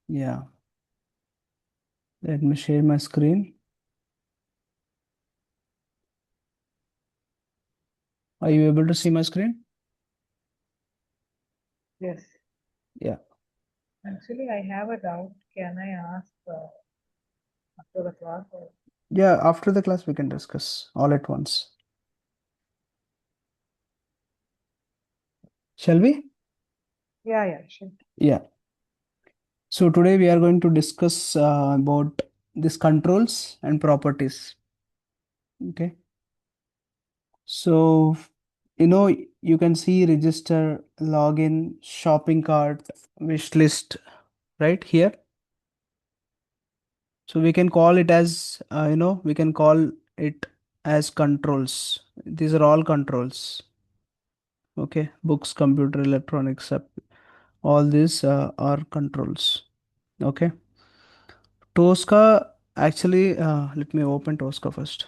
Yeah, let me share my screen. Are you able to see my screen? Yes. Yeah. Actually, I have a doubt. Can I ask after the class? Yeah, after the class we can discuss all at once. Shall we? Yeah, yeah, sure. Yeah. So today we are going to discuss about these controls and properties. Okay. So, you can see register, login, shopping cart, wish list right here. So we can call it as, we can call it as controls. These are all controls. Okay. Books, computer, electronics, all these are controls. Okay. Tosca, actually, let me open Tosca first.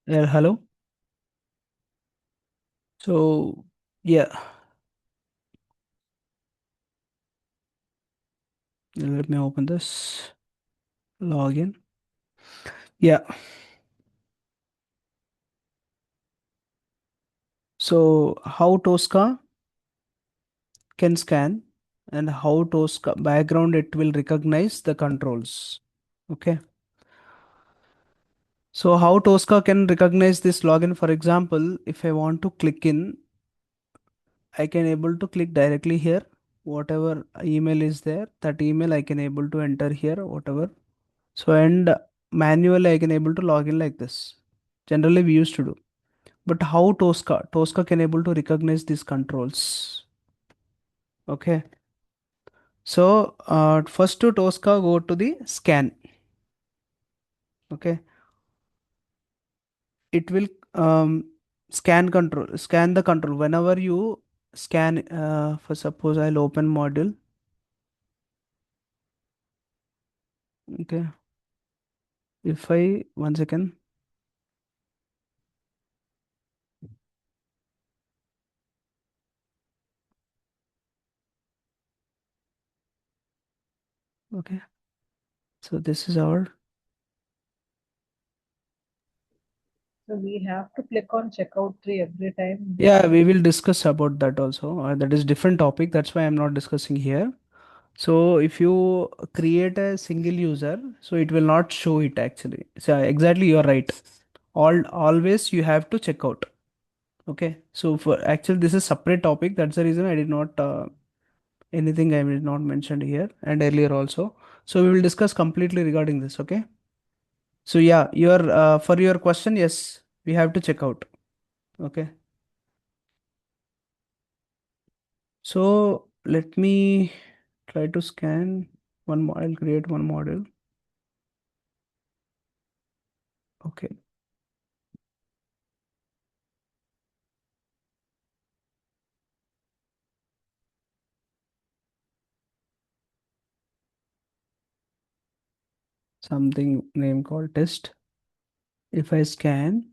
Hello. So, yeah, let me open this. Login. Yeah. So, how Tosca can scan and how Tosca background it will recognize the controls. Okay. So, how Tosca can recognize this login? For example, if I want to click in, I can able to click directly here. Whatever email is there, that email I can able to enter here, whatever. So, and manually I can able to log in like this. Generally, we used to do. But how Tosca? Tosca can able to recognize these controls. Okay. So first to Tosca, go to the scan. Okay. It will scan the control. Whenever you scan, for suppose I'll open module. Okay. If I, one second. Okay. So this is our, So we have to click on checkout tree every time yeah, before. we will discuss about that also. That is different topic. That's why I'm not discussing here. So if you create a single user, so it will not show it actually. So exactly, you're right. Always you have to check out. Okay. So for actually this is separate topic. That's the reason I did not anything I did not mention here and earlier also. So we will discuss completely regarding this. Okay. So yeah, your for your question, yes, we have to check out. Okay. So let me try to scan one more. I'll create one model. Okay. Something name called test. If I scan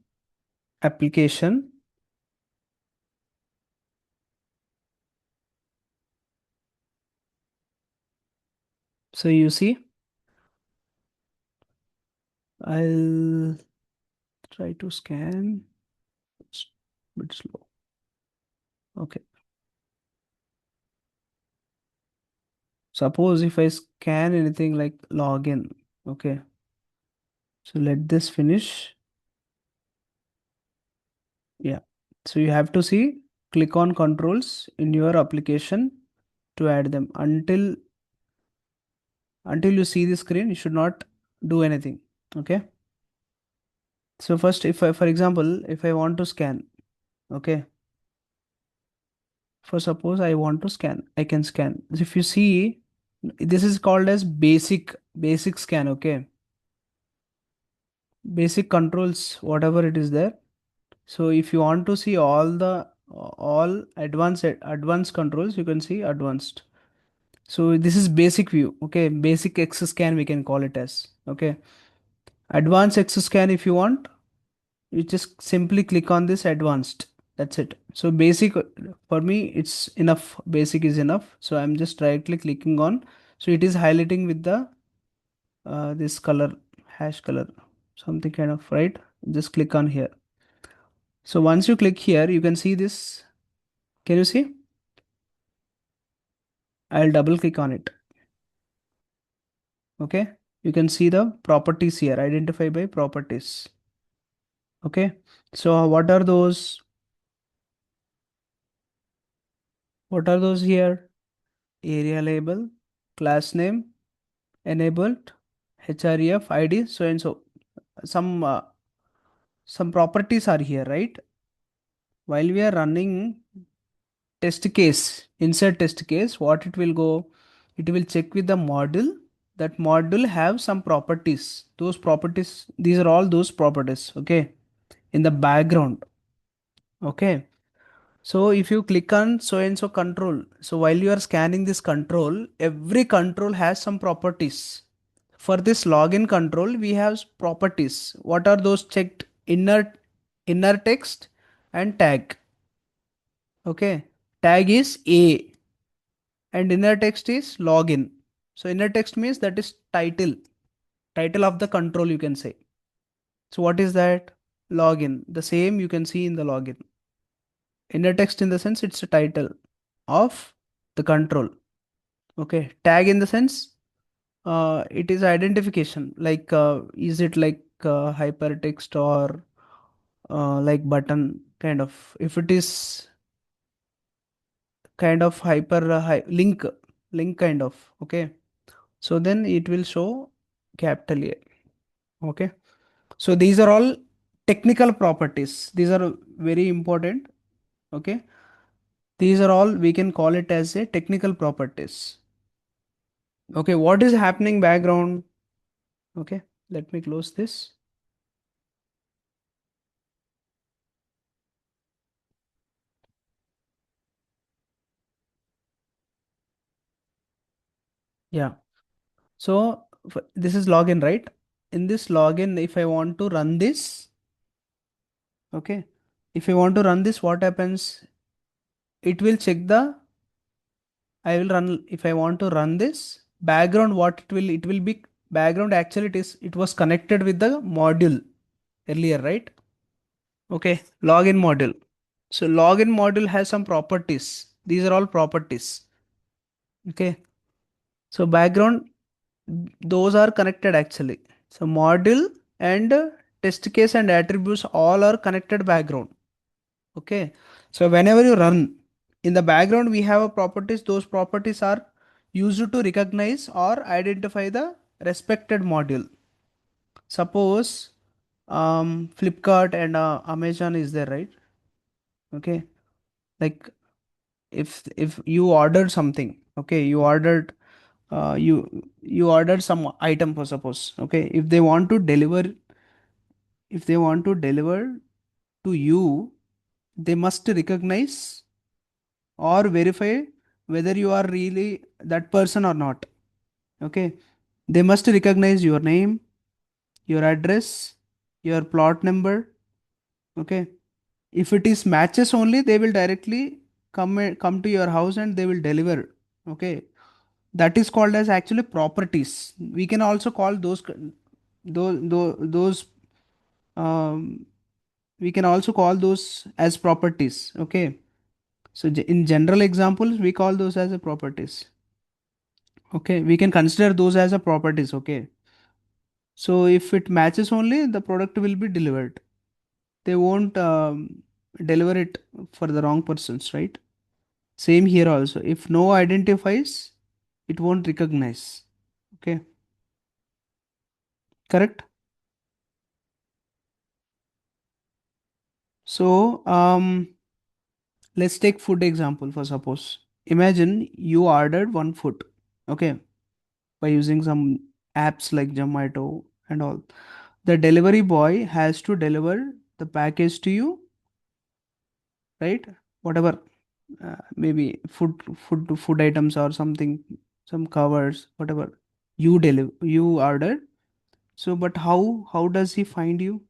application, so you see, I'll try to scan. It's a bit slow. Okay. Suppose if I scan anything like login. Okay. So let this finish. Yeah. So you have to see, click on controls in your application to add them. Until you see the screen, you should not do anything. Okay. So first, if I, for example, if I want to scan, Okay. For suppose I want to scan, I can scan. If you see, this is called as basic scan. Okay. Basic controls, whatever it is there. So if you want to see all advanced controls, you can see advanced. So this is basic view. Okay. Basic X scan, we can call it as. Okay. Advanced X scan, if you want, you just simply click on this advanced. That's it. So basic, for me it's enough. Basic is enough. So I'm just directly clicking on. So it is highlighting with the this color, hash color, something kind of, right? Just click on here. So once you click here, you can see this. Can you see? I'll double click on it. Okay. You can see the properties here. Identify by properties. Okay. So what are those? What are those here? Area label, class name, enabled, href, id, so and so. Some uh, some properties are here, right? While we are running test case, insert test case, what it will go? It will check with the module. That module have some properties. Those properties, these are all those properties. Okay, in the background. Okay. So if you click on so and so control, so while you are scanning this control, every control has some properties. For this login control, we have properties. What are those checked? Inner text and tag. Okay. Tag is A and inner text is login. So inner text means that is title. Title of the control, you can say. So what is that? Login. The same you can see in the login. Inner text in the sense it's a title of the control. Okay. Tag in the sense it is identification. Like is it like hypertext or like button kind of. If it is kind of link kind of. Okay. So then it will show capital A. Okay. So these are all technical properties. These are very important. Okay. These are all, we can call it as a technical properties. Okay. What is happening background? Okay. Let me close this. Yeah. So this is login, right? In this login, if I want to run this, okay. If I want to run this, what happens? It will check the, I will run, if I want to run this background, what it will be background. Actually, it was connected with the module earlier, right? Okay. Login module. So login module has some properties. These are all properties. Okay. So background, those are connected actually. So module and test case and attributes all are connected background. Okay. So whenever you run in the background, we have a properties. Those properties are used to recognize or identify the respected module. Suppose Flipkart and Amazon is there, right? Okay. Like if you ordered something, okay, you ordered some item for suppose. Okay. If they want to deliver to you, they must recognize or verify whether you are really that person or not. Okay. They must recognize your name, your address, your plot number. Okay. If it is matches only, they will directly come to your house and they will deliver. Okay. That is called as actually properties. We can also call those um, we can also call those as properties. Okay. So in general examples, we call those as a properties. Okay, we can consider those as a properties. Okay, so if it matches only, the product will be delivered. They won't deliver it for the wrong persons, right? Same here also. If no identifies, it won't recognize. Okay, correct. So Let's take food example for suppose. Imagine you ordered one food, okay, by using some apps like Zomato and all. The delivery boy has to deliver the package to you, right? Whatever, maybe food items or something, some covers, whatever you ordered. So, but how does he find you?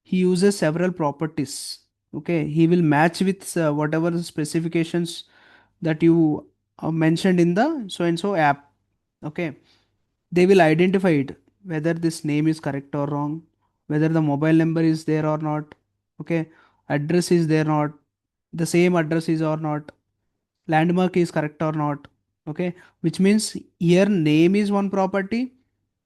He uses several properties. Okay, he will match with whatever the specifications that you mentioned in the so and so app. Okay, they will identify it, whether this name is correct or wrong, whether the mobile number is there or not. Okay, address is there not, the same address is or not, landmark is correct or not. Okay, which means here name is one property,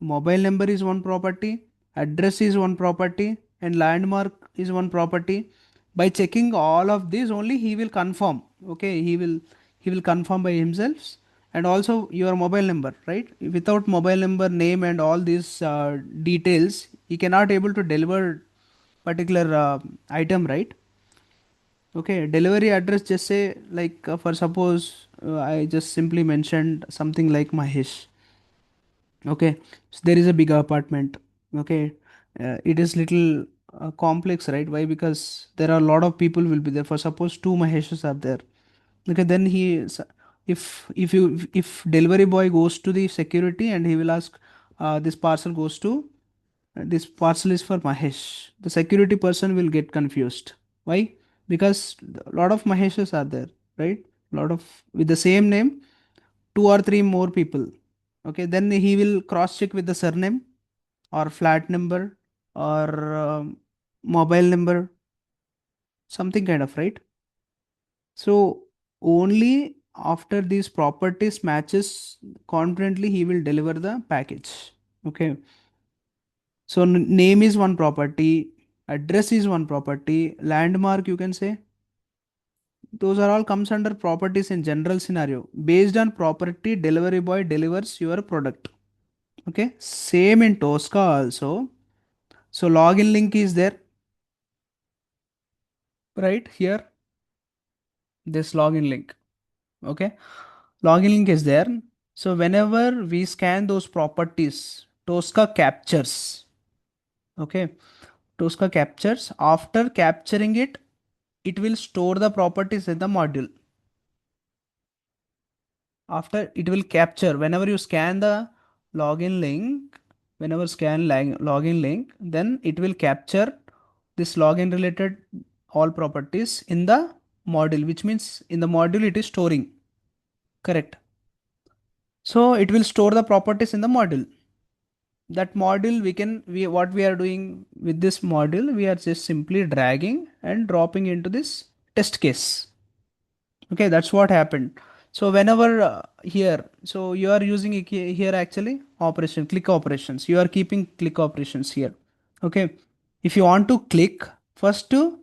mobile number is one property, address is one property, and landmark is one property. By checking all of these only he will confirm. Okay, he will confirm by himself. And also your mobile number, right? Without mobile number, name, and all these details, he cannot able to deliver particular item, right? Okay, delivery address, just say like for suppose I just simply mentioned something like Mahesh. Okay, so there is a big apartment. Okay, it is little complex, right? Why? Because there are a lot of people will be there. For suppose two Maheshes are there. Okay, then if delivery boy goes to the security and he will ask, this parcel goes to this parcel is for Mahesh. The security person will get confused. Why? Because a lot of Maheshes are there, right? A lot of with the same name, two or three more people. Okay, then he will cross check with the surname or flat number or mobile number, something kind of, right? So only after these properties matches confidently he will deliver the package. Okay, so name is one property, address is one property, landmark you can say. Those are all comes under properties in general scenario. Based on property, delivery boy delivers your product. Okay. Same in Tosca also. So login link is there, right here. This login link. Okay. Login link is there. So whenever we scan those properties, Tosca captures. Okay. Tosca captures. After capturing it, it will store the properties in the module. After it will capture whenever you scan the login link, whenever login link, then it will capture this login related all properties in the module, which means in the module it is storing. Correct. So it will store the properties in the module. That module we what we are doing with this module, we are just simply dragging and dropping into this test case. Okay, that's what happened. So whenever here, so you are using here actually operation, click operations. You are keeping click operations here. Okay. If you want to click, first to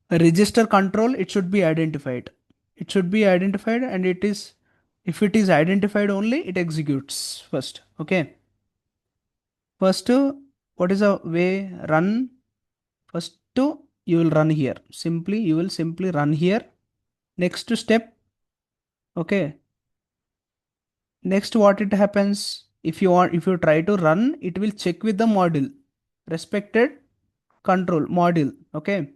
register control, it should be identified. It should be identified and it is, if it is identified only, it executes first. Okay. First to, what is a way run? First to, you will run here. Simply, you will simply run here. Next step. Okay, next, what it happens if you try to run, it will check with the module, respected control module. Okay,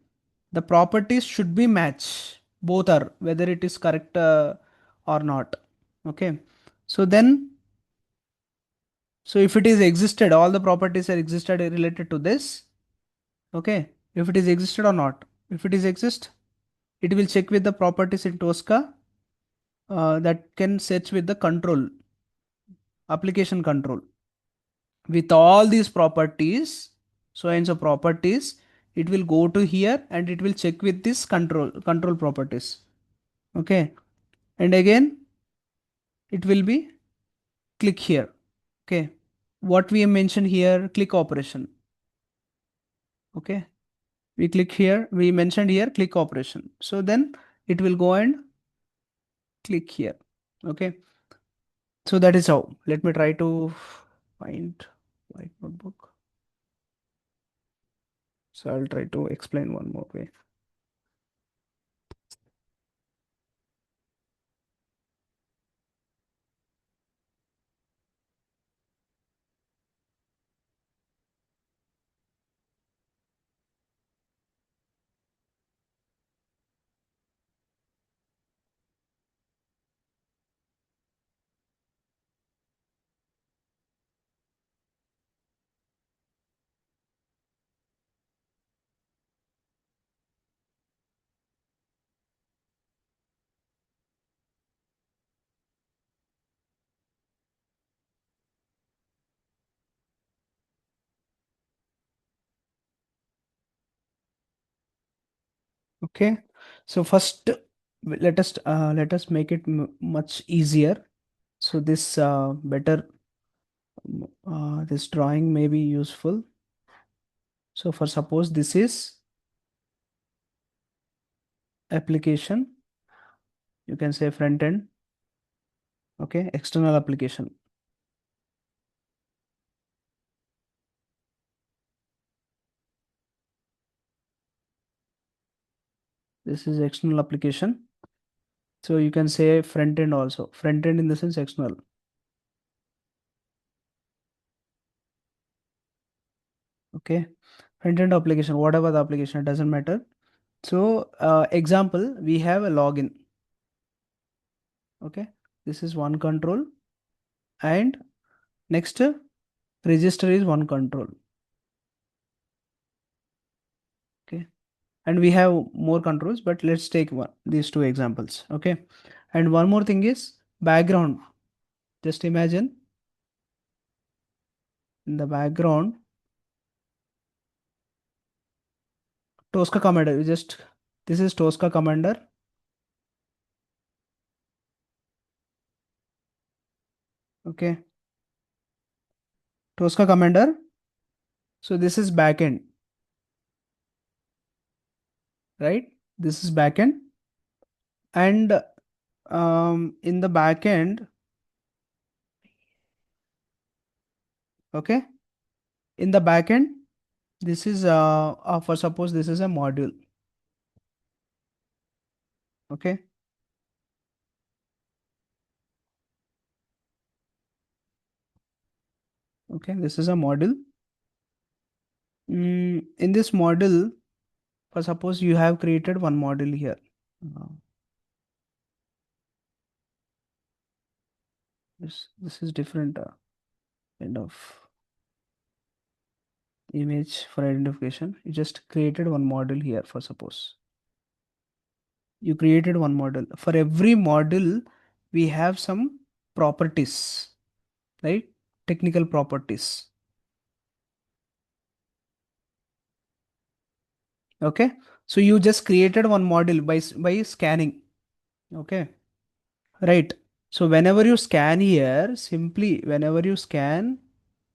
the properties should be match. Both are whether it is correct or not. Okay, so then so if it is existed, all the properties are existed related to this. Okay, if it is existed or not. If it is exist, it will check with the properties in Tosca that can search with the control application control with all these properties, so and so properties, it will go to here and it will check with this control properties. Okay, and again it will be click here. Okay, what we have mentioned here, click operation. Okay, we click here, we mentioned here click operation, so then it will go and click here. Okay, so that is how. Let me try to find white notebook, so I'll try to explain one more way. Okay. So first, let us make it much easier. So this better this drawing may be useful. So for suppose this is application, you can say front end. Okay, external application. This is external application. So you can say front end also. Front end in the sense external. Okay. Front end application, whatever the application, it doesn't matter. So example, we have a login. Okay. This is one control. And next register is one control. Okay. And we have more controls, but let's take these two examples. Okay. And one more thing is background. Just imagine in the background, Tosca commander. This is Tosca commander. Okay. Tosca commander. So this is backend, right? This is backend. And in the backend, okay, in the backend, this is for suppose this is a module. Okay. Okay. This is a module. In this module, for suppose you have created one module here. Uh, this is different kind of image for identification. You just created one module here for suppose. You created one model. For every model, we have some properties, right? Technical properties. Okay. So you just created one model by scanning. Okay. Right. So whenever you scan here, simply whenever you scan,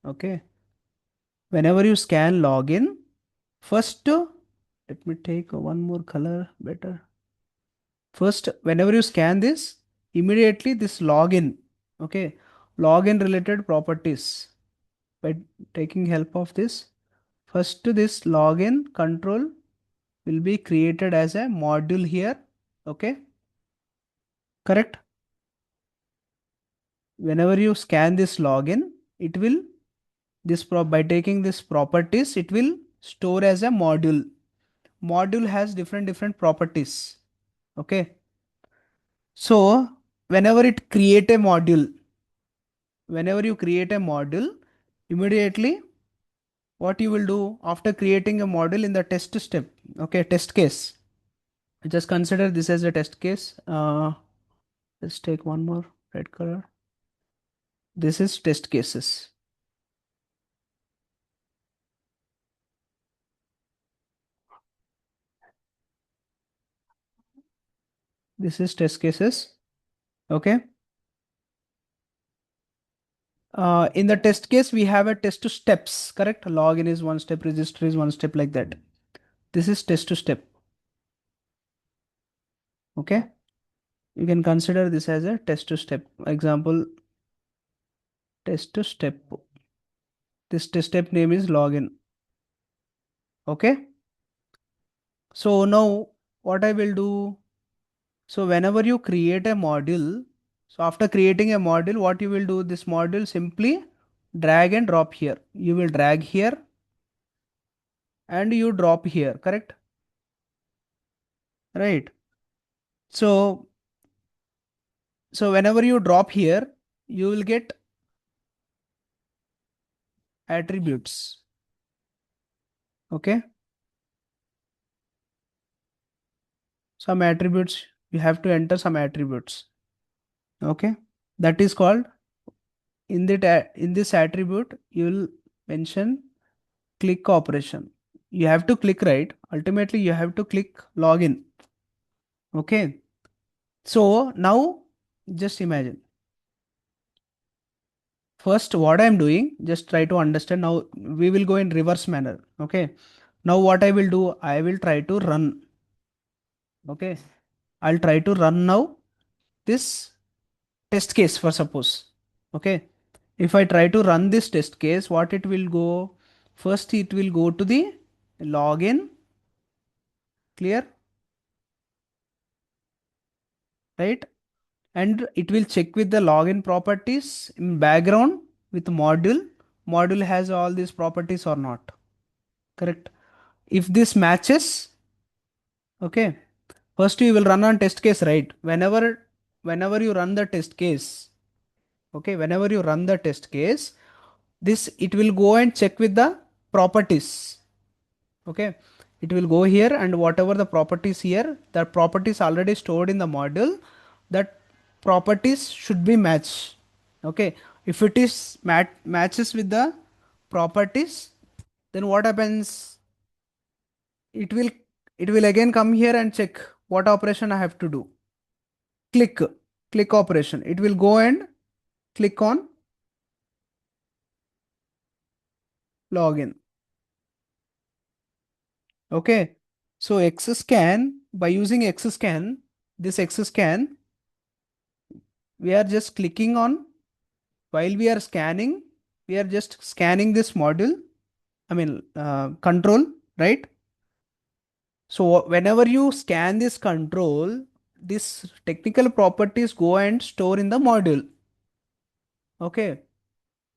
okay, whenever you scan login, first, let me take one more color better. First, whenever you scan this, immediately this login, okay, login related properties by taking help of this. First, this login control will be created as a module here. Okay, correct. Whenever you scan this login, it will by taking this properties, it will store as a module. Module has different properties. Okay, so whenever it create a module, whenever you create a module, immediately what you will do after creating a module in the test step, okay, test case, just consider this as a test case. Let's take one more red color. This is test cases. This is test cases. Okay. In the test case, we have a test steps, correct? Login is one step, register is one step, like that. This is test to step. Okay. You can consider this as a test to step. Example, test to step. This test step name is login. Okay. So now what I will do? So whenever you create a module, so after creating a module, what you will do? This module simply drag and drop here. You will drag here and you drop here, correct? Right. So whenever you drop here, you will get attributes. Okay. Some attributes, you have to enter some attributes. Okay. That is called in this attribute, you will mention click operation. You have to click, right? ultimately you have to click login. Okay. So now just imagine. First, what I'm doing, just try to understand. Now we will go in reverse manner. Okay. Now what I will do, I will try to run. Okay. I'll try to run now this test case for suppose. Okay. If I try to run this test case, what it will go? First, it will go to the login. Clear? Right? And it will check with the login properties in background with module has all these properties or not. Correct? If this matches, okay, first you will run on test case, right? Whenever you run the test case, okay, whenever you run the test case, this it will go and check with the properties. Okay, it will go here and whatever the properties here, the properties already stored in the module, that properties should be matched. Okay, if it is matches with the properties, then what happens? It will it will again come here and check what operation I have to do. Click click operation. It will go and click on login. Okay, so XScan, by using XScan, this XScan, we are just clicking on, while we are scanning, we are just scanning this module, I mean control, right? So whenever you scan this control, this technical properties go and store in the module. Okay,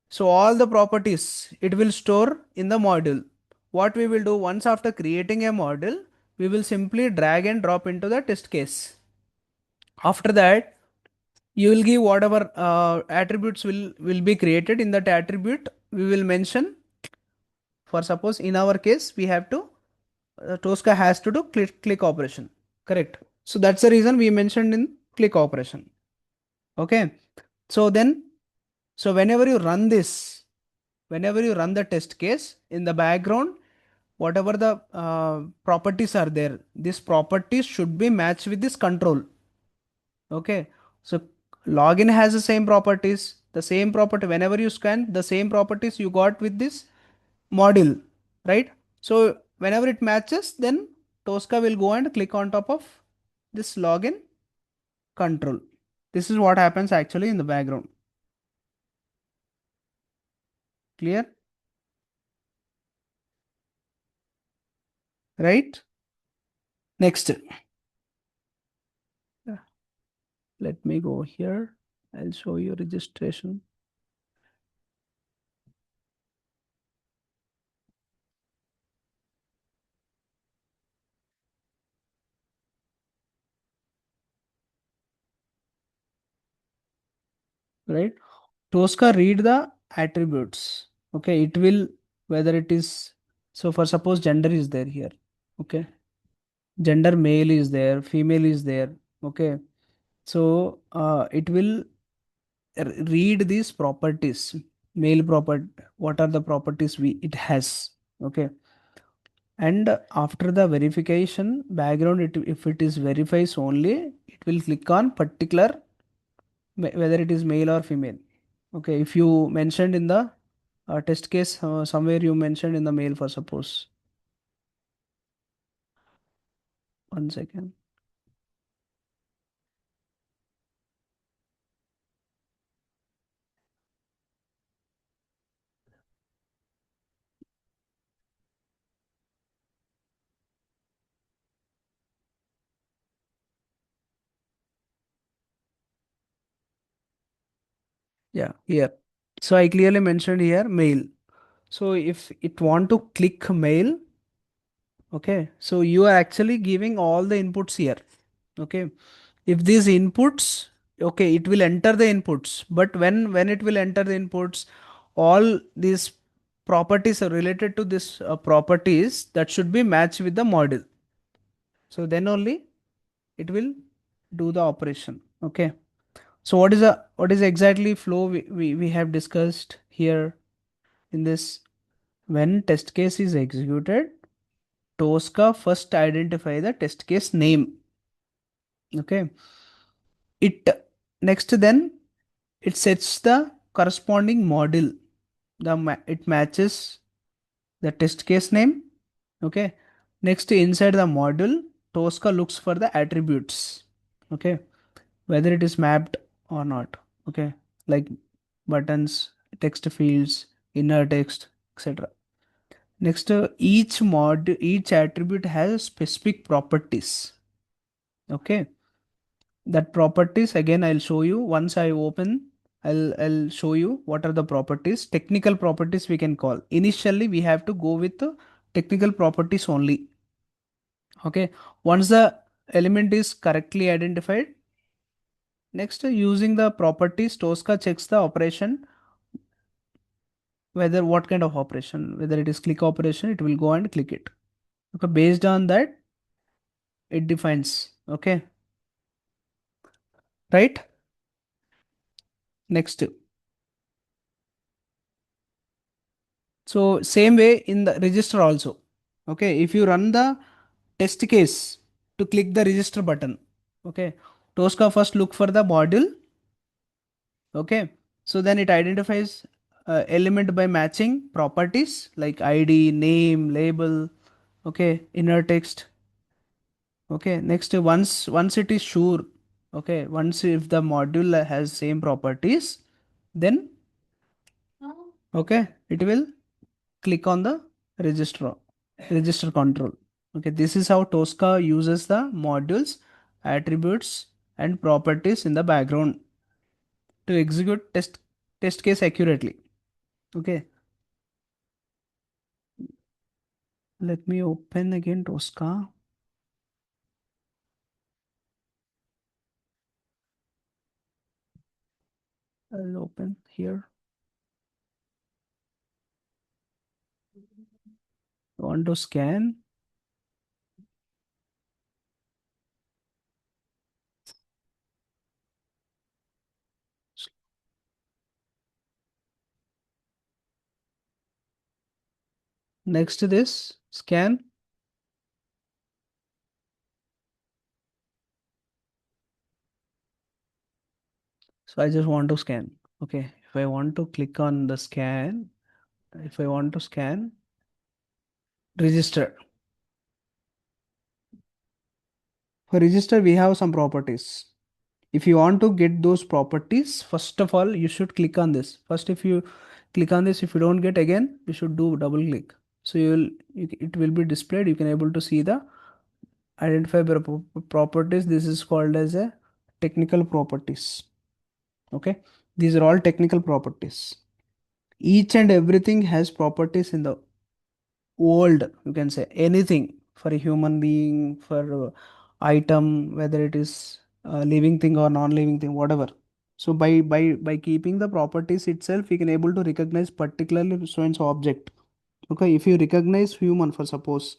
so all the properties it will store in the module. What we will do, once after creating a module, we will simply drag and drop into the test case. After that, you will give whatever attributes will be created. In that attribute we will mention, for suppose in our case we have to Tosca has to do click operation, correct? So that's the reason we mentioned in click operation. Okay, so then, so whenever you run the test case, in the background whatever the properties are there, these properties should be matched with this control. Okay, so login has the same properties, the same property, whenever you scan the same properties you got with this module, right? So whenever it matches, then Tosca will go and click on top of this login control. This is what happens actually in the background. Clear? Right? Next. Let me go here. I'll show you registration. Right? Tosca read the attributes. Okay, it will, whether it is, so for suppose gender is there here. Okay, gender male is there, female is there. Okay, so it will read these properties, male property, what are the properties we it has. Okay, and after the verification background, if it is verifies only, it will click on particular whether it is male or female. Okay, if you mentioned in the test case, somewhere you mentioned in the mail for suppose. One second. Yeah, here. So I clearly mentioned here male. So if it want to click male, okay, so you are actually giving all the inputs here. Okay, if these inputs, okay, it will enter the inputs, but when it will enter the inputs, all these properties are related to this properties that should be matched with the model. So then only it will do the operation. Okay, so what is exactly flow we have discussed here in this? When test case is executed, Tosca first identify the test case name. Okay. It next then it sets the corresponding module. It matches the test case name. Okay. Next inside the module, Tosca looks for the attributes. Okay. Whether it is mapped or not. Okay. Like buttons, text fields, inner text, etc. Next, each attribute has specific properties. Okay, that properties again I'll show you once I open. I'll show you what are the properties. Technical properties we can call. Initially, we have to go with the technical properties only. Okay, once the element is correctly identified, next using the properties, Tosca checks the operation, whether what kind of operation, whether it is click operation, it will go and click it. Okay, based on that it defines. Okay, right. Next, so same way in the register also. Okay, if you run the test case to click the register button, okay, Tosca first look for the module. Okay, so then it identifies element by matching properties like id, name, label. Okay, inner text. Okay, next once it is sure. Okay, once if the module has same properties, then okay, it will click on the register register control. Okay, this is how Tosca uses the modules, attributes and properties in the background to execute test case accurately. Okay, let me open again Tosca. I'll open here. I want to scan. Next to this scan. So I just want to scan. Okay, if I want to click on the scan, if I want to scan register. For register, we have some properties. If you want to get those properties, first of all, you should click on this. First, if you click on this, if you don't get again, you should do double click. So it will be displayed. You can able to see the identify properties. This is called as a technical properties. Okay, these are all technical properties. Each and everything has properties in the world. You can say anything for a human being, for item, whether it is a living thing or non-living thing, whatever. So by keeping the properties itself, we can able to recognize particularly so and so object. Okay, if you recognize human, for suppose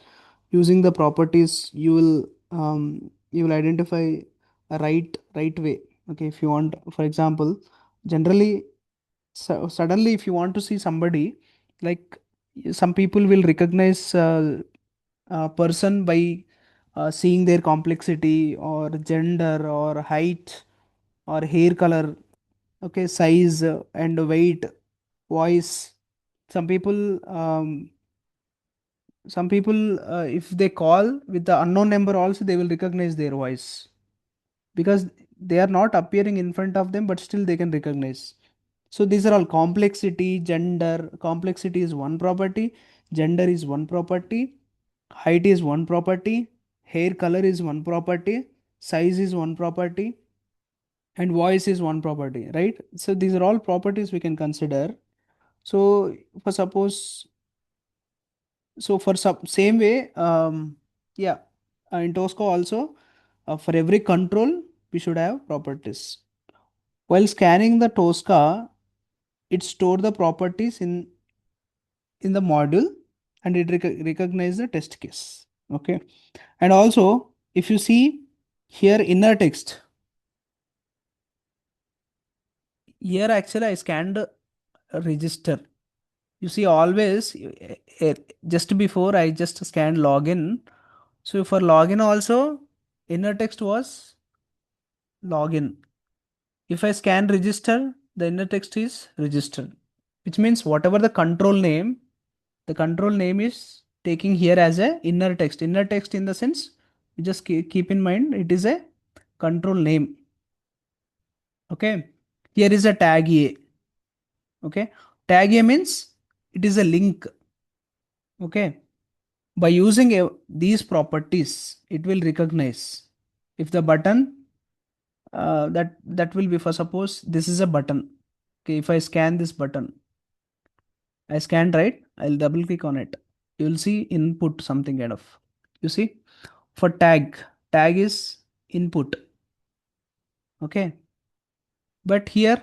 using the properties, you will identify a right way. Okay, if you want, for example, generally, suddenly if you want to see somebody, like some people will recognize a person by seeing their complexity or gender or height or hair color. Okay, size and weight, voice. Some people if they call with the unknown number also, they will recognize their voice because they are not appearing in front of them, but still they can recognize. So these are all complexity, gender. Complexity is one property, gender is one property, height is one property, hair color is one property, size is one property, and voice is one property, right? So these are all properties we can consider. So for suppose, so for some same way, yeah, in Tosco also, for every control, we should have properties. While scanning the Tosca, it store the properties in the module and it recognize the test case. Okay, and also if you see here inner text, here actually I scanned a register. You see, always just before I just scanned login. So for login also, inner text was login. If I scan register, the inner text is register, which means whatever the control name is taking here as a inner text. Inner text in the sense, you just keep in mind it is a control name. Okay. Here is a tag A. Okay. Tag A means it is a link. Okay. By using these properties, it will recognize if the button that will be, for suppose this is a button. Okay, if I scan this button, I scan right, I'll double click on it. You'll see input something kind of. You see, for tag is input. Okay, but here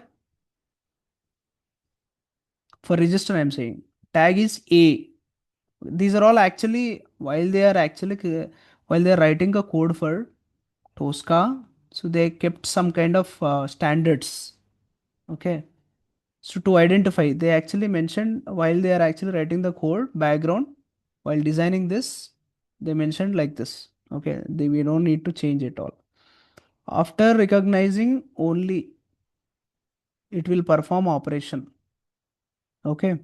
for register, I'm saying tag is A. These are all actually while they are writing a code for Tosca, so they kept some kind of standards. Okay, so to identify, they actually mentioned while they are actually writing the code background, while designing this, they mentioned like this. Okay, we don't need to change it all. After recognizing only, it will perform operation. Okay,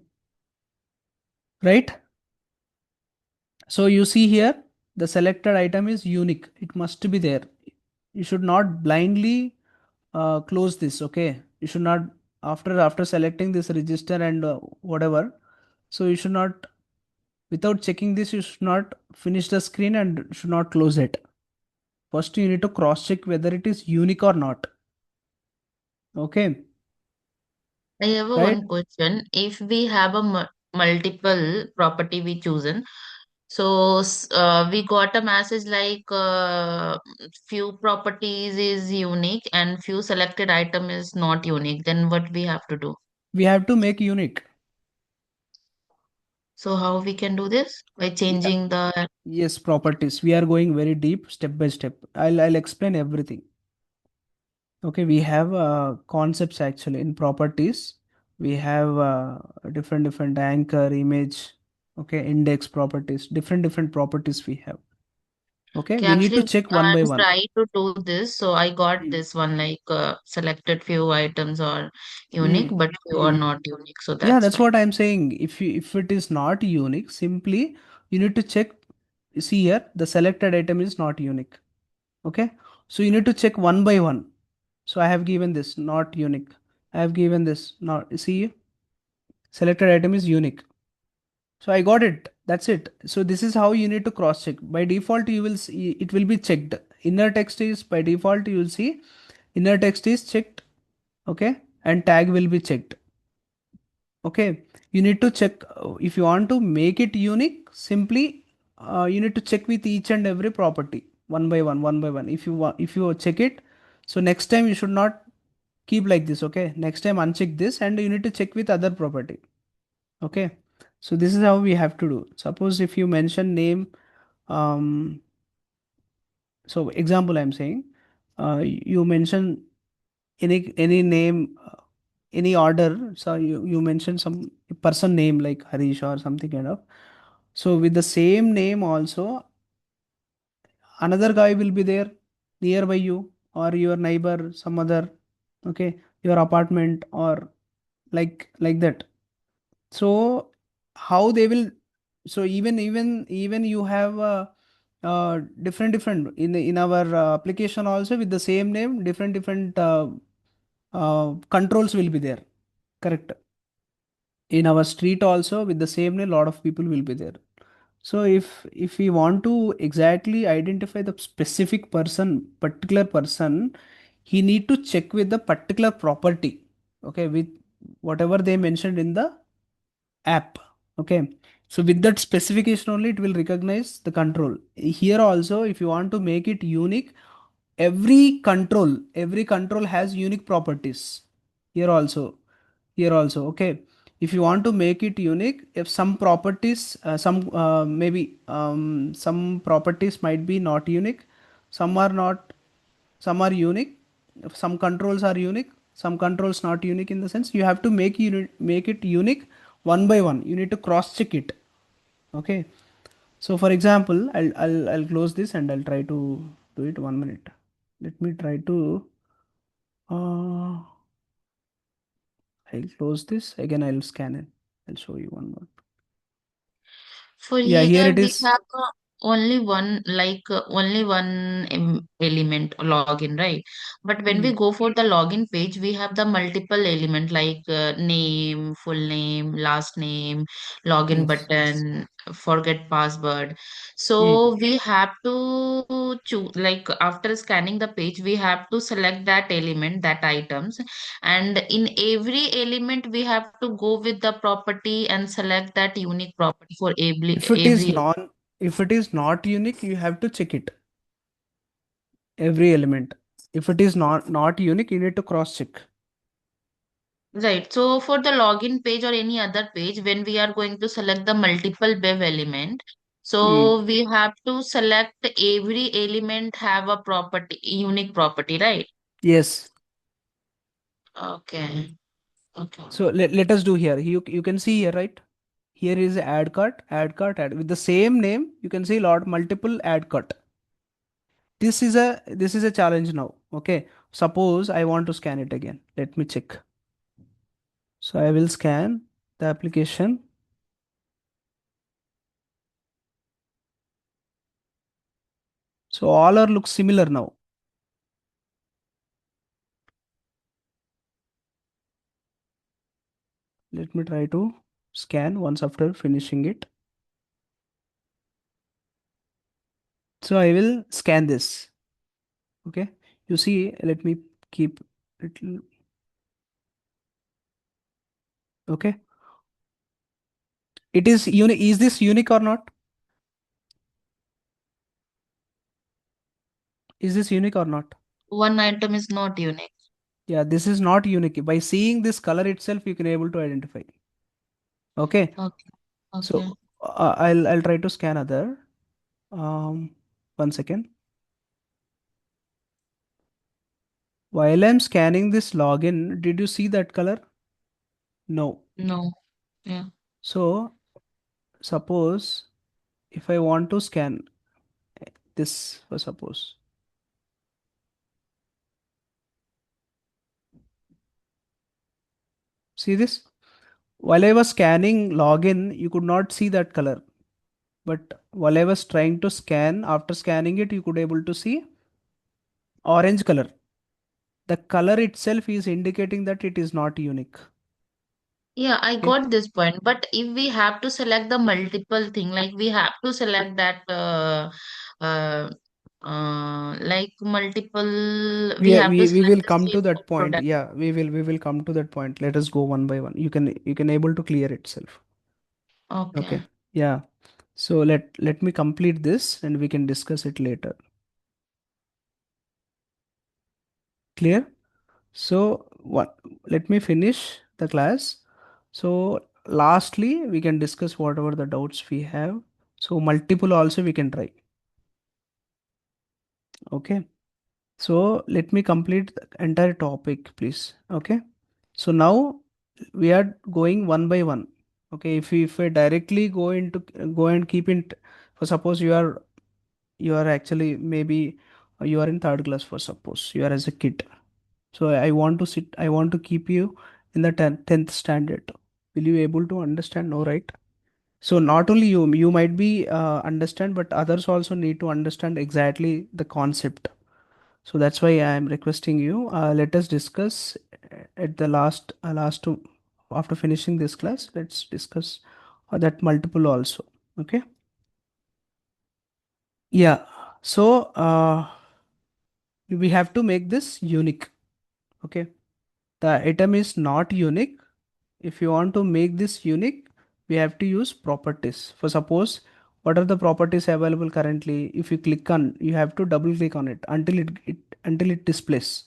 right? So you see here, the selected item is unique. It must be there. You should not blindly close this. Okay, you should not, after selecting this register and whatever. So you should not, without checking this, you should not finish the screen and should not close it. First, you need to cross check whether it is unique or not. Okay, I have a right? one question. If we have a multiple property we chosen, so we got a message like few properties is unique and few selected item is not unique. Then what we have to do? We have to make unique. So how we can do this? By Yeah. changing the Yes, properties. We are going very deep, step by step. I'll explain everything. Okay, we have concepts actually in properties. We have different anchor, image, okay, index properties, different properties we have. Okay, Okay, we need to actually, check one by I'm one. trying to do this. So I got Mm. this one like selected few items are unique, Mm. but few are Mm. not unique. So Yeah, that's that's fine. what I'm saying. If it is not unique, simply you need to check. See here, the selected item is not unique. Okay, so you need to check one by one. So I have given this not unique. I have given this not. See, selected item is unique. So I got it. That's it. So this is how you need to cross check. By default, you will see it will be checked. Inner text is by default you will see inner text is checked. Okay, and tag will be checked. Okay, you need to check if you want to make it unique. Simply, you need to check with each and every property one by one, one by one. If you check it, so next time you should not keep like this. Okay, next time uncheck this, and you need to check with other property. Okay, so this is how we have to do. Suppose if you mention name, um, so example I'm saying, you mention any name, any order. So you mention some person name like Harish or something kind of. So with the same name also, another guy will be there nearby you or your neighbor, some other. Okay, your apartment or like that. So how they will, so even you have different in our application also with the same name, different controls will be there. Correct. In our street also with the same name, lot of people will be there. So if we want to exactly identify the specific person, particular person, he need to check with the particular property. Okay, with whatever they mentioned in the app. Okay, so with that specification only it will recognize the control. Here also, if you want to make it unique, every control has unique properties. Here also, okay, if you want to make it unique, if some properties, maybe some properties might be not unique, some are not, some are unique, some controls are unique, some controls not unique. In the sense, you have to make it unique one by one. You need to cross check it. Okay. So for example, I'll close this and I'll try to do it 1 minute. Let me try to uh, I'll close this again. I'll scan it. I'll show you one more. For Yeah, here here, it we is. have only one element login, right? But when we Hmm. go for the login page, we have the multiple element like name, full name, last name, login Yes. button, forget password. Hmm. So we have to choose, like after scanning the page, we have to select that element, that items, and in every element we have to go with the property and select that unique property for If it is every non, if it is not unique, you have to check it. Every element. If it is not unique, you need to cross check. right. So for the login page or any other page, when we are going to select the multiple bev element, Hmm. so we have to select every element have a property, unique property, right? Yes. Okay. Okay. So let us do here. You can see here, right? Here is add cart, add. With the same name, you can see lot multiple add cart. This is a challenge now. Okay. Suppose I want to scan it again. Let me check. So I will scan the application. So all are look similar now. Let me try to scan once after finishing it. So I will scan this. Okay. You see, let me keep little. Okay. It is unique. Is this unique or not? Is this unique or not? One item is not unique. Yeah, this is not unique. By seeing this color itself, you can able to identify. Okay. Okay. Okay. So I'll try to scan other. Um, 1 second. While I'm scanning this login, did you see that color? No. No. Yeah. So suppose if I want to scan this, for suppose, see this? While I was scanning login, you could not see that color. But while I was trying to scan, after scanning it, you could able to see orange color. The color itself is indicating that it is not unique. Yeah, I Okay. got this point. But if we have to select the multiple thing, like we have to select that uh like multiple, we have to We select will the come same to that point. product. Yeah, we will come to that point. Let us go one by one. You can able to clear itself. Okay. Okay. Yeah. So let me complete this and we can discuss it later. Clear? So what, let me finish the class. So lastly, we can discuss whatever the doubts we have. So multiple also we can try. Okay. So let me complete the entire topic, please. Okay. So now we are going one by one. Okay. If I directly go and keep it, for suppose you are actually maybe you are in third class, for suppose you are as a kid. So I want to keep you in the 10th standard. Will you able to understand? No, right? So not only you might be understand, but others also need to understand exactly the concept. So that's why I am requesting you. Let us discuss at the last two, after finishing this class. Let's discuss that multiple also. Okay. Yeah. So we have to make this unique. Okay. The item is not unique. If you want to make this unique, we have to use properties. For suppose, what are the properties available currently? If you click on, you have to double click on it until it displays.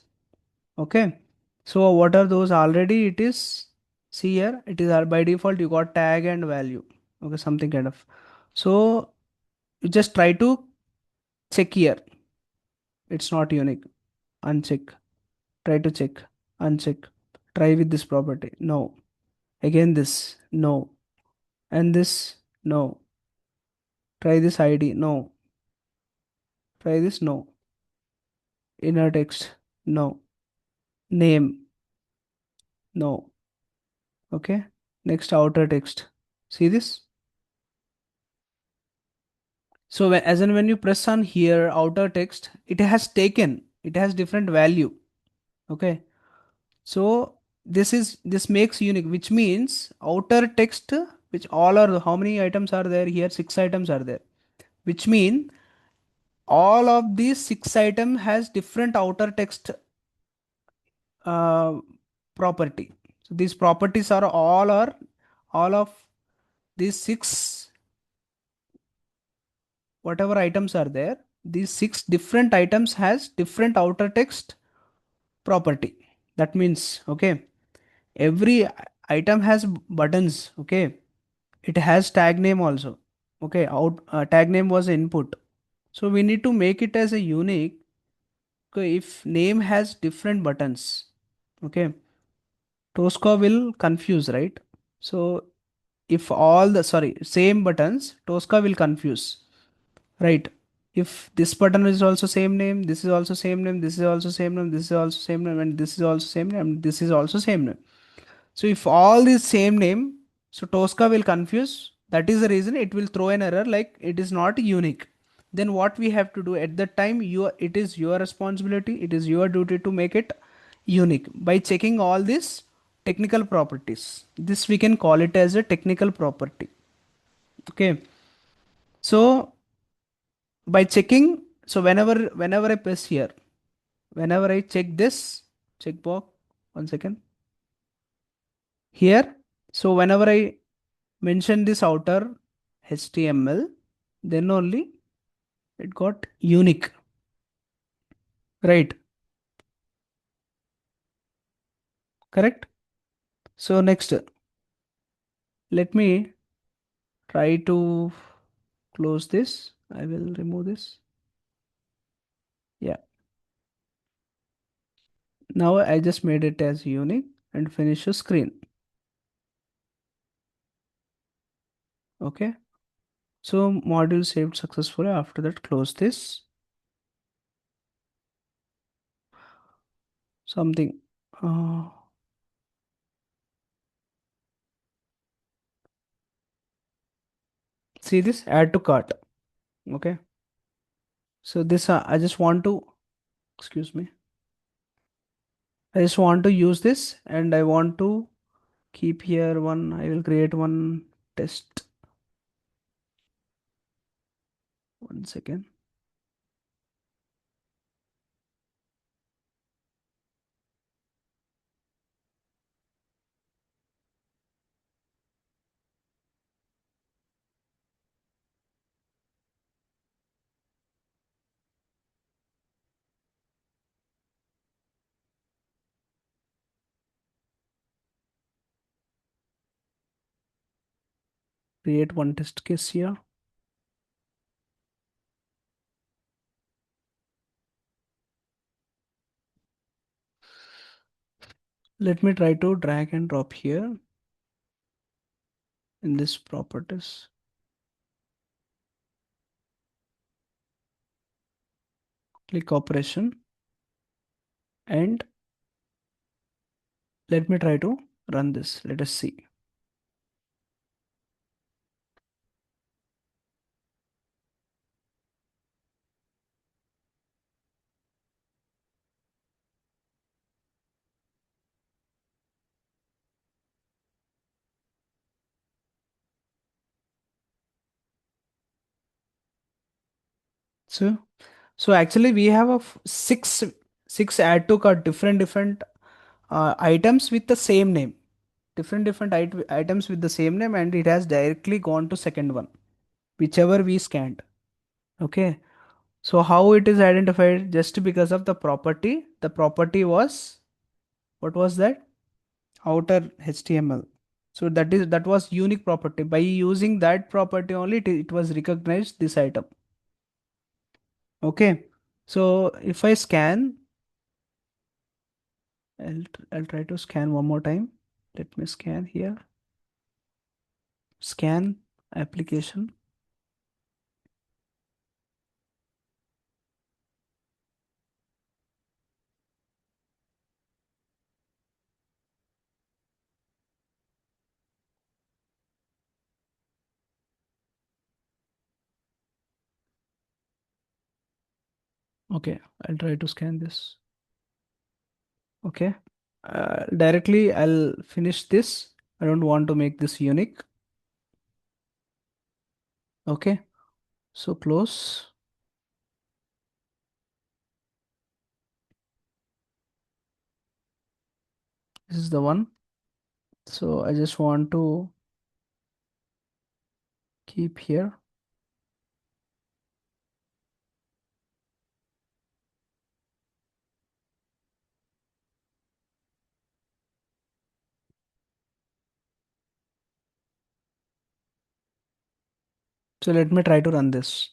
Okay. So what are those? Already it is, see here, it is by default you got tag and value. Okay, something kind of. So you just try to check here. It's not unique. Uncheck. Try to check. Uncheck. Try with this property. No. Again this, no. And this, no. Try this ID, no. Try this, no. Inner text, no. Name, no. Okay. Next, outer text. See this? So as in when you press on here, outer text, it has taken, it has different value. Okay. So this makes unique, which means outer text, which all are, how many items are there here? 6 items are there, which mean all of these 6 items has different outer text uh, property. So these properties are all of these six, whatever items are there, these 6 different items has different outer text property. That means, okay, every item has buttons. Okay, it has tag name also. Okay, tag name was input, so we need to make it as a unique. Okay, if name has different buttons, okay, Tosca will confuse, right? So if all the, sorry, same buttons, Tosca will confuse, right? If this button is also same name, this is also same name, this is also same name, this is also same name, and this is also same name, and this is also same name. So if all is same name, so Tosca will confuse. That is the reason it will throw an error like it is not unique. Then what we have to do at that time, it is your responsibility, it is your duty to make it unique by checking all these technical properties. This we can call it as a technical property. Okay. So by checking, so whenever I press here, whenever I check this checkbox, 1 second here. So whenever I mention this outer HTML, then only it got unique, right? Correct. So next, let me try to close this. I will remove this. Yeah. Now I just made it as unique and finish the screen. Okay. So module saved successfully. After that, close this. Something. Uh, See this, add to cart. Okay. So this, I just want to, excuse me. I just want to use this and I want to keep here one. I will create one test. 1 second. Create one test case here. Let me try to drag and drop here in this properties. Click operation and let me try to run this. Let us see. So, so actually we have a six add to cart different items with the same name. Different items with the same name, and it has directly gone to second one, whichever we scanned. Okay. So how it is identified? Just because of the property. The property was, what was that? Outer HTML. So that was unique property. By using that property only, it was recognized this item. Okay. So if I scan, I'll try to scan one more time. Let me scan here. Scan application. Okay, I'll try to scan this. Okay. Directly I'll finish this. I don't want to make this unique. Okay. So close. This is the one. So I just want to keep here. So let me try to run this.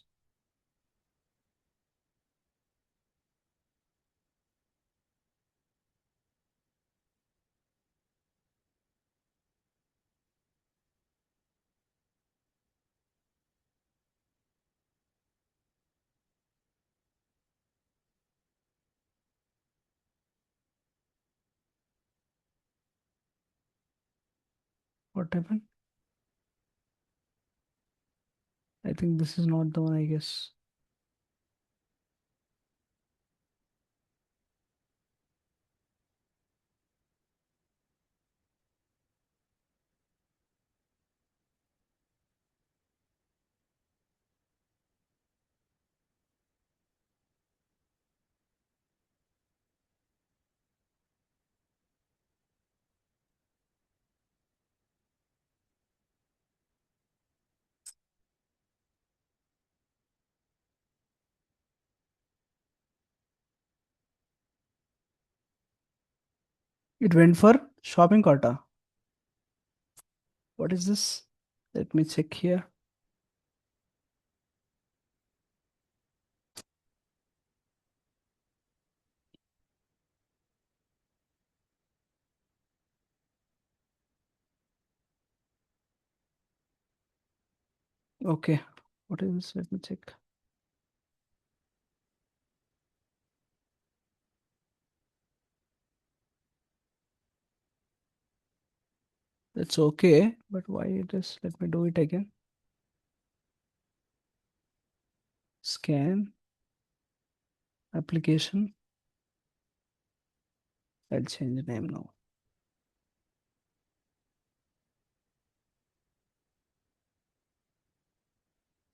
What happened? I think this is not the one, I guess. It went for shopping cart. What is this? Let me check here. Okay. What is this? Let me check. That's okay. But why it is? Let me do it again. Scan application. I'll change the name now.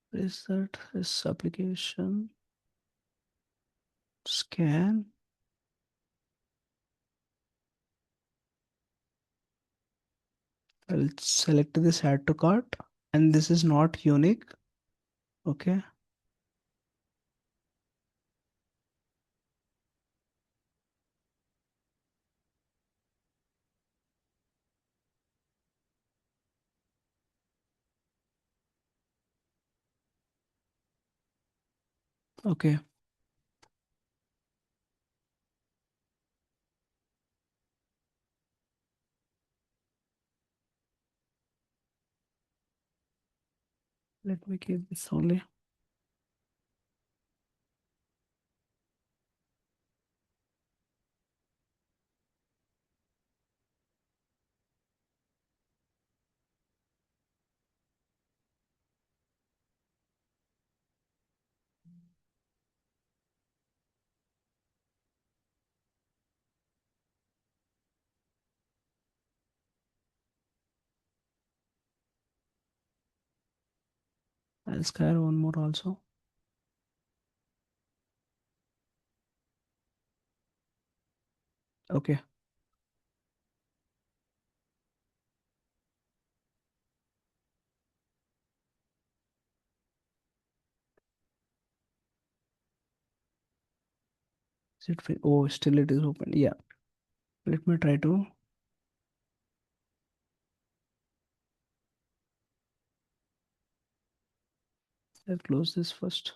What is that? This application. Scan. I'll select this add to cart. And this is not unique. Okay. Okay. Let me keep this only. I'll scan one more also. Okay. Is it oh, still it is open. Yeah. Let me try to. I'll close this first.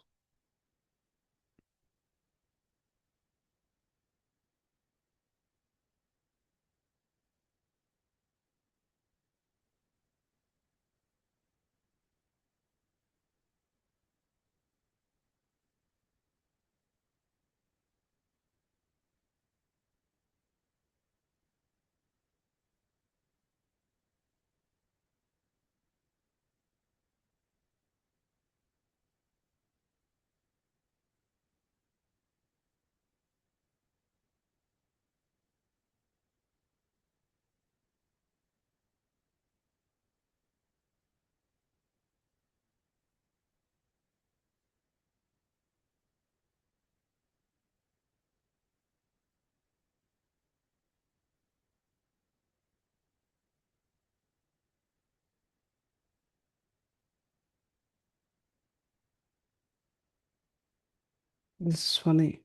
This is funny.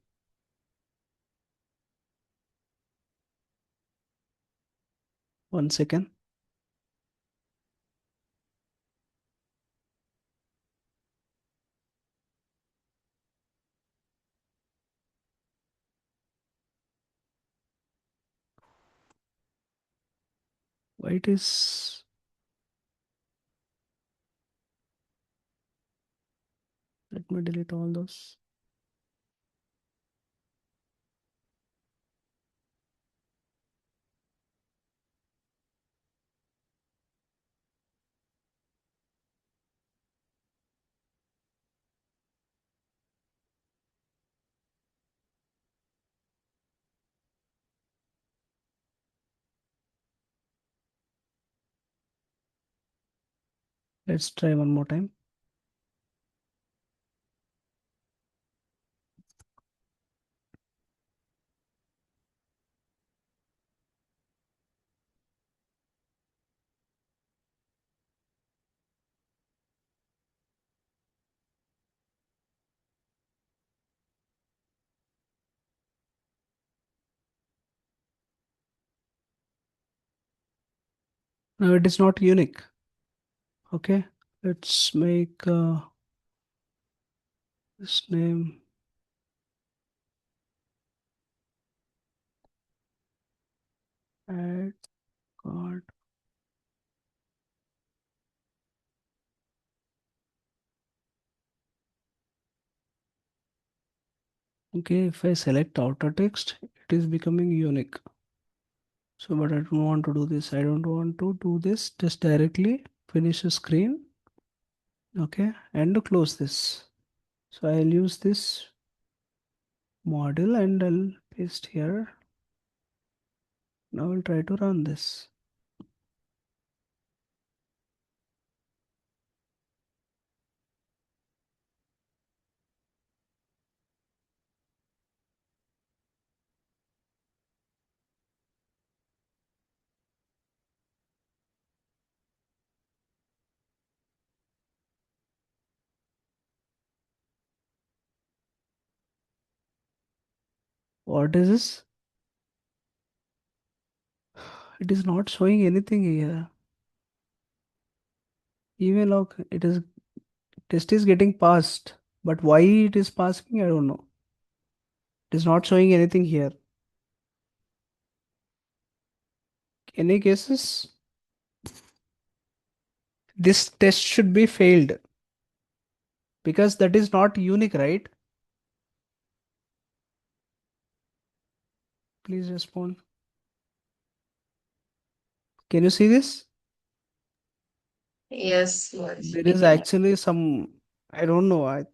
One second. Why it is? Let me delete all those. Let's try one more time. No, it is not unique. Okay. Let's make this name. Add card. Okay, if I select outer text, it is becoming unique. So, but I don't want to do this. I don't want to do this. Just directly finish the screen. Okay, and to close this. So I'll use this model and I'll paste here. Now I'll try to run this. What is this? It is not showing anything here. Even log it is test is getting passed, but why it is passing, I don't know. It is not showing anything here. Any cases? This test should be failed because that is not unique, right? Please respond. Can you see this? Yes, yes, There we is can. actually some, I don't know why.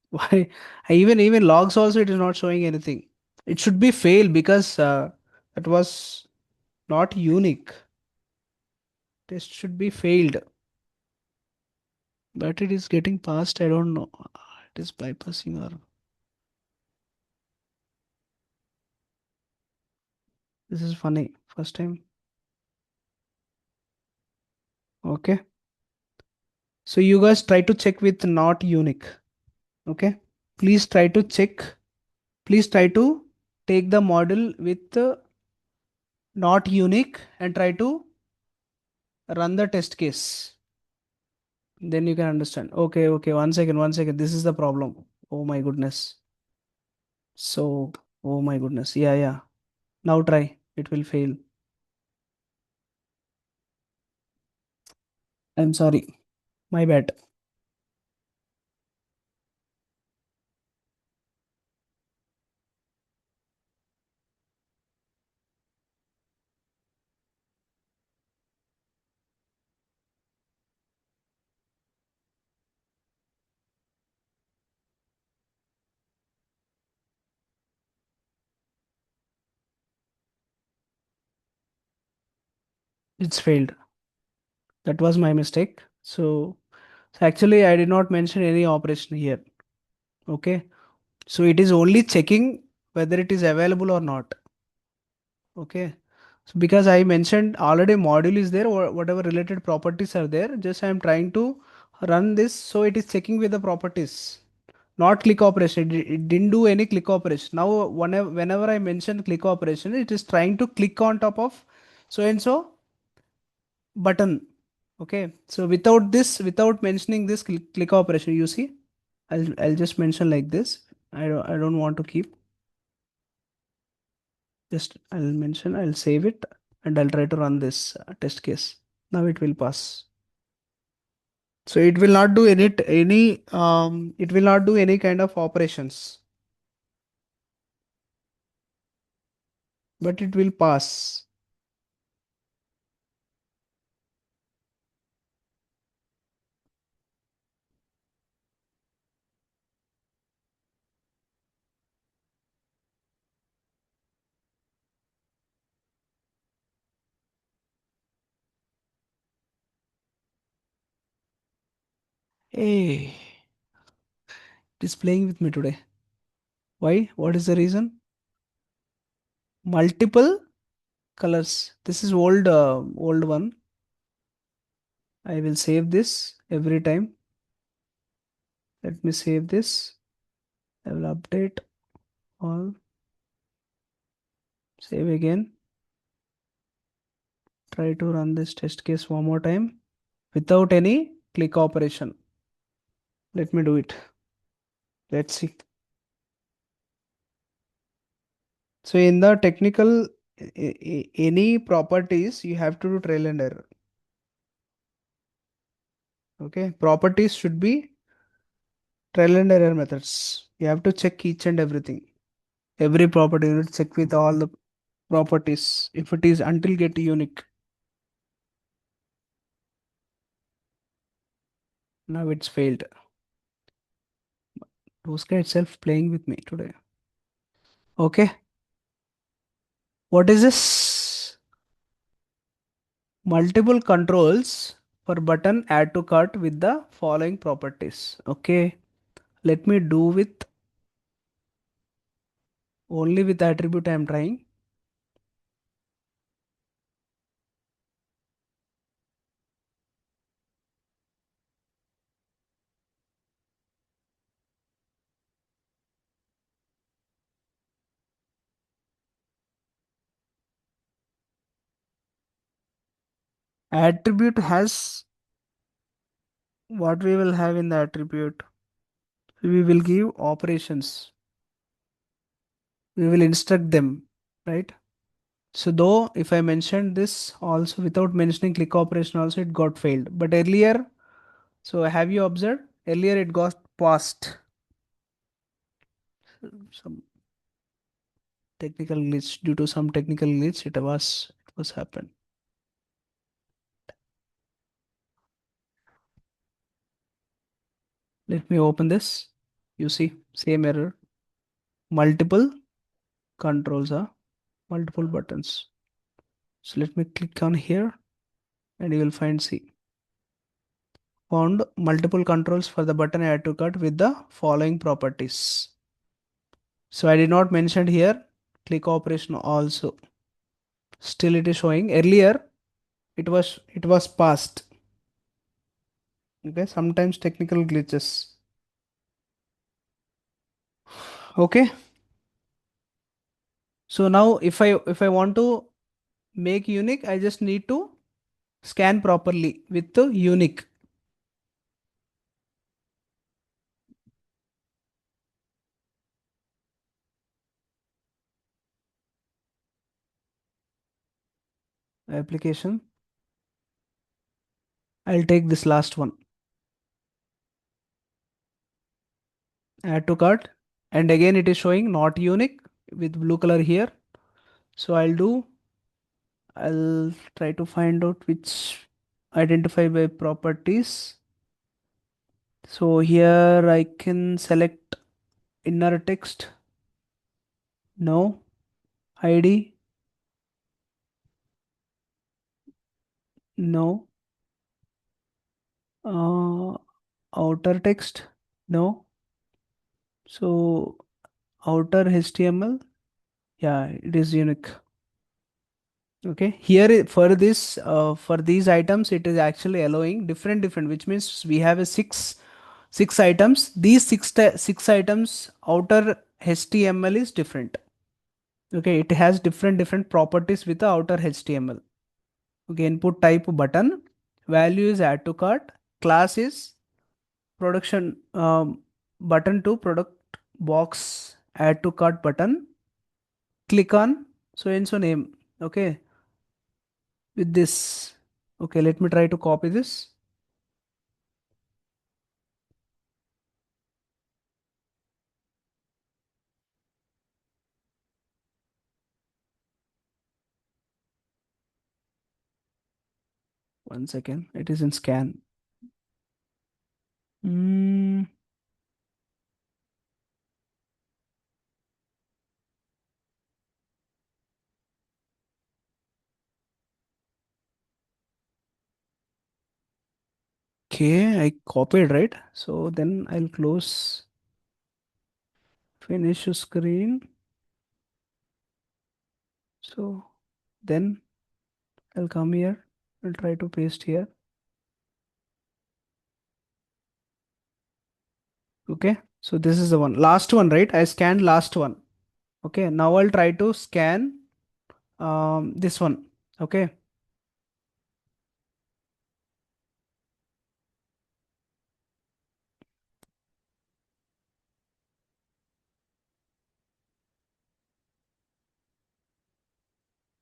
Why even logs also it is not showing anything. It should be fail because that was not unique. Test should be failed, but it is getting passed. I don't know. It is bypassing or this is funny. First time. Okay. So you guys try to check with not unique. Okay. Please try to check. Please try to take the model with not unique and try to run the test case. Then you can understand. Okay, okay. One second, one second. This is the problem. Oh my goodness. So, oh my goodness. Yeah, yeah. Now try. It will fail. I'm sorry. My bad. It's failed. That was my mistake. So actually, I did not mention any operation here. Okay. So it is only checking whether it is available or not. Okay. So because I mentioned already module is there or whatever related properties are there, just I am trying to run this. So it is checking with the properties. Not click operation. It didn't do any click operation. Now, whenever I mention click operation, it is trying to click on top of so and so button. Okay. So without this, without mentioning this click operation, you see, I'll just mention like this. I don't want to keep. Just I'll mention. I'll save it and I'll try to run this test case. Now it will pass. So it will not do it will not do any kind of operations, but it will pass. Hey, it is playing with me today. Why? What is the reason? Multiple colors. This is old one. I will save this every time. Let me save this. I will update all. Save again. Try to run this test case one more time without any click operation. Let me do it. Let's see. So in the technical any properties you have to do trial and error. Okay, properties should be trial and error methods. You have to check each and everything. Every property you need to check with all the properties if it is until get unique. Now it's failed. Tosca itself playing with me today. Okay, what is this? Multiple controls for button add to cart with the following properties. Okay, let me do with only with attribute I am trying. Attribute has what we will have in the attribute. We will give operations. We will instruct them, right? So though if I mentioned this also without mentioning click operation also it got failed. But earlier, so have you observed? Earlier it got passed. Some technical glitch due to some technical glitch it was happened. Let me open this. You see, same error. Multiple controls are multiple buttons. So let me click on here and you will find C. Found multiple controls for the button add to cart with the following properties. So I did not mention here click operation also. Still it is showing. Earlier it was passed. Okay, sometimes technical glitches. Okay. So now if I want to make unique, I just need to scan properly with the unique. Application. I'll take this last one. Add to cart. And again it is showing not unique with blue color here. So I'll try to find out which identify by properties. So here I can select inner text. No. ID. No. Uh, outer text. No. So outer HTML. Yeah, it is unique. Okay, here for this for these items it is actually allowing different, which means we have a 6 items. These six items outer HTML is different. Okay, it has different properties with the outer HTML. Okay, input type button, value is add to cart, class is production button to product box, add to cart button, click on so and so name. Okay, with this. Okay, let me try to copy this. One second, it is in scan. Mm, okay, I copied, right? So then I'll close, finish screen. So then I'll come here. I'll try to paste here. Okay. So this is the one. Last one, right? I scanned last one. Okay. Now I'll try to scan this one. Okay.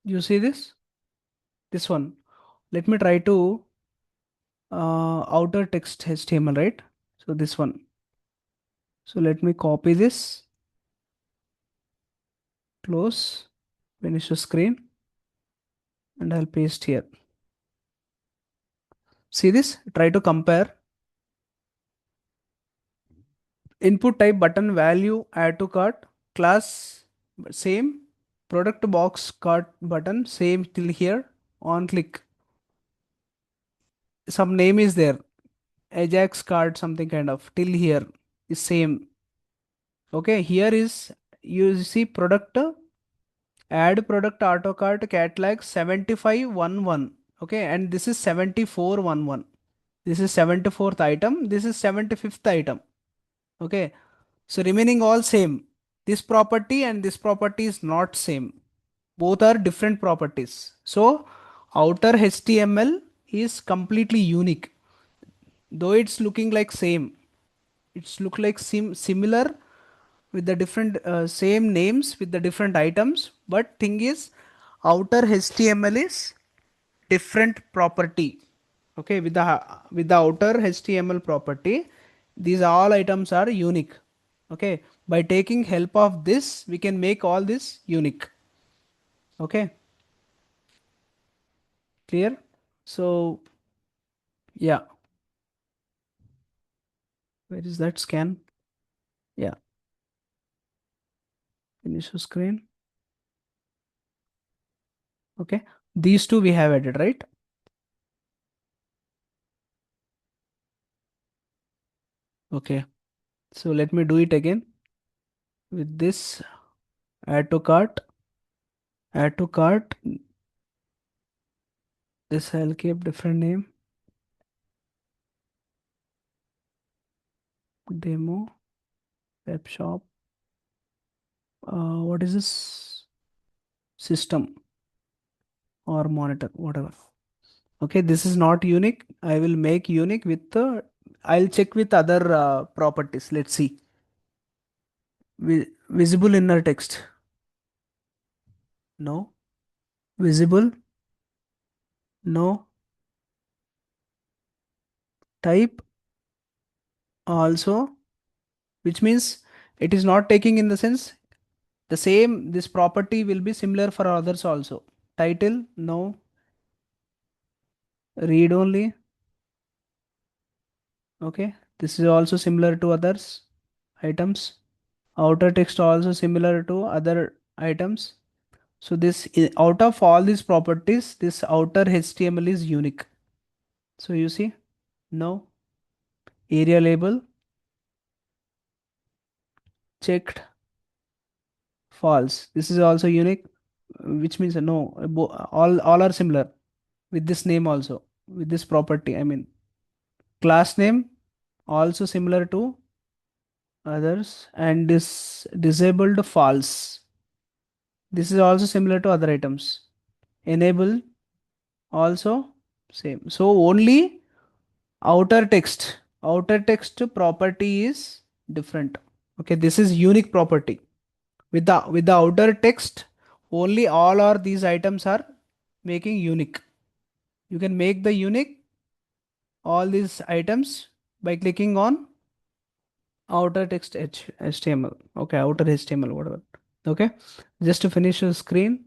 You see this? This one. Let me try to outer text HTML, right? So this one. So let me copy this, close, finish the screen, and I'll paste here. See this? Try to compare. Input type button, value add to cart, class same, product box cart button same till here, on click. Some name is there, Ajax card something kind of, till here is same. Okay, here is, you see product, add product auto cart catalog 7511. Okay, and this is 7411. This is 74th item, this is 75th item. Okay, so remaining all same. This property and this property is not same. Both are different properties. So outer HTML is completely unique. Though it's looking like same, it's look like similar with the different same names with the different items. But thing is, outer HTML is different property. Okay, with the outer HTML property, these all items are unique. Okay, by taking help of this, we can make all this unique. Okay, clear? So yeah, where is that scan? Yeah, finish the screen. Okay, these two we have added, right? Okay, so let me do it again with this, add to cart, add to cart. This I'll keep different name, demo, web shop. What is this? System or monitor, whatever. Okay, this is not unique. I will make unique with the, I'll check with other properties. Let's see. Visible inner text. No. Visible. No. Type also, which means it is not taking in the sense the same, this property will be similar for others also. Title, no. Read only. Okay, this is also similar to others items. Outer text also similar to other items. So this out of all these properties, this outer HTML is unique. So you see, no. Area label checked, false. This is also unique, which means no. All are similar with this name also, with this property. I mean, class name also similar to others, and this disabled false. This is also similar to other items. Enable also same. So only outer text property is different. Okay, this is unique property. With the outer text, only all are these items are making unique. You can make the unique all these items by clicking on outer text HTML. Okay, outer HTML, whatever. Okay, just to finish the screen,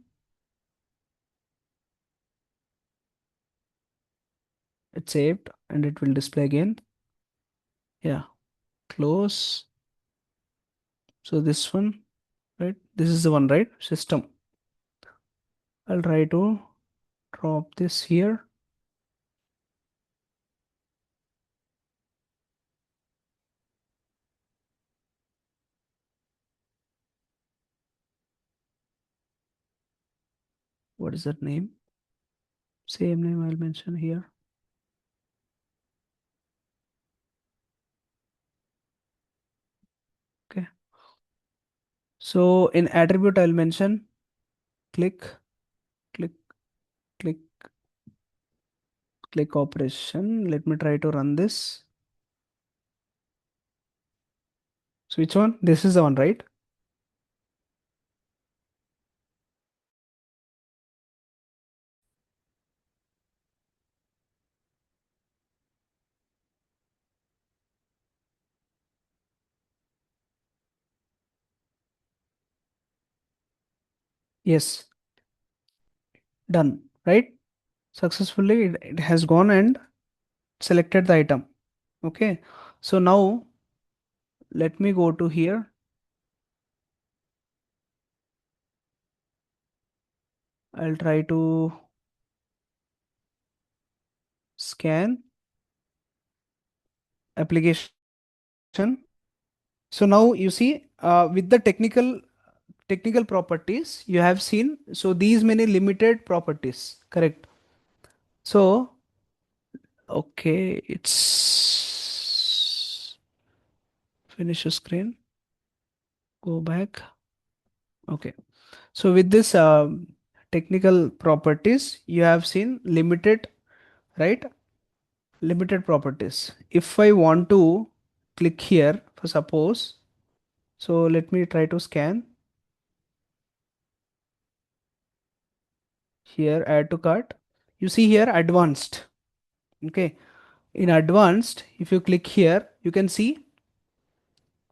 it's saved and it will display again. Yeah, close. So this one, right? This is the one, right? System. I'll try to drop this here. What is that name? Same name I'll mention here. Okay. So in attribute, I'll mention click, click, click, click operation. Let me try to run this. So which one? This is the one, right? Yes, done, right? Successfully, it has gone and selected the item. Okay. So now let me go to here. I'll try to scan application. So now you see with the technical properties you have seen. So these many limited properties, correct? So okay, it's finish the screen. Go back. Okay. So with this technical properties, you have seen limited, right? Limited properties. If I want to click here for suppose, so let me try to scan here, add to cart. You see here advanced. Okay. In advanced, if you click here, you can see.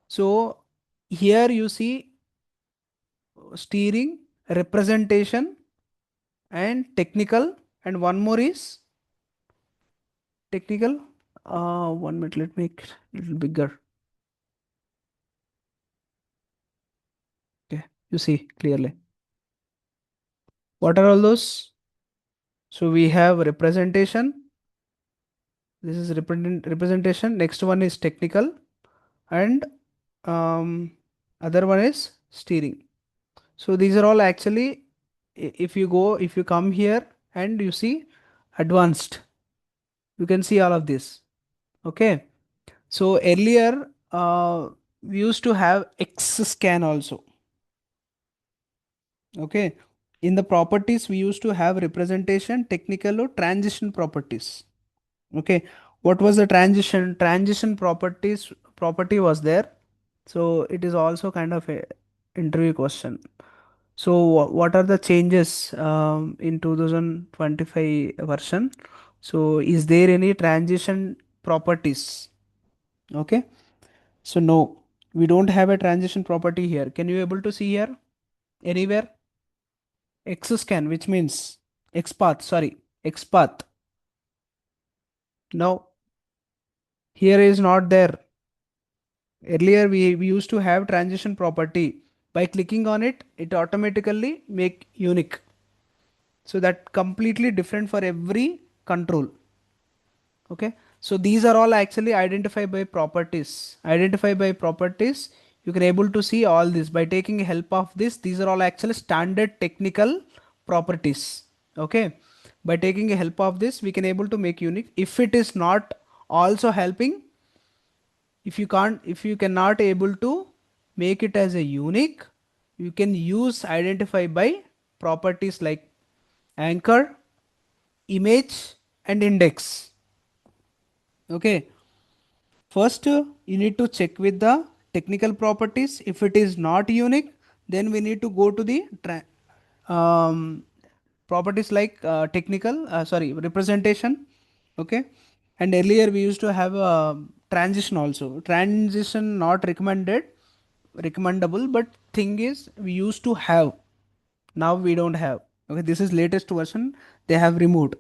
So here you see steering, representation, and technical, and one more is technical. 1 minute, let me make it a little bigger. Okay, you see clearly. What are all those? So we have representation. This is representation. Next one is technical, and um, other one is steering. So these are all actually, if you come here and you see advanced, you can see all of this. Okay. So earlier, we used to have X scan also. Okay. In the properties, we used to have representation, technical or transition properties. Okay. What was the transition? Transition property was there. So it is also kind of a interview question. So what are the changes in 2025 version? So is there any transition properties? Okay. So no, we don't have a transition property here. Can you able to see here anywhere? Xscan, which means XPath, sorry, XPath. Now here is not there. Earlier we used to have transition property. By clicking on it, it automatically make unique. So that completely different for every control. Okay. So these are all actually identified by properties. Identified by properties. You can able to see all this by taking help of this. These are all actually standard technical properties. Okay. By taking a help of this, we can able to make unique. If it is not also helping, if you cannot able to make it as a unique, you can use identify by properties like anchor, image, and index. Okay, first you need to check with the technical properties. If it is not unique, then we need to go to the properties like technical sorry representation. Okay, and earlier we used to have a transition also. Transition not recommendable, but thing is we used to have, now we don't have. Okay, this is latest version, they have removed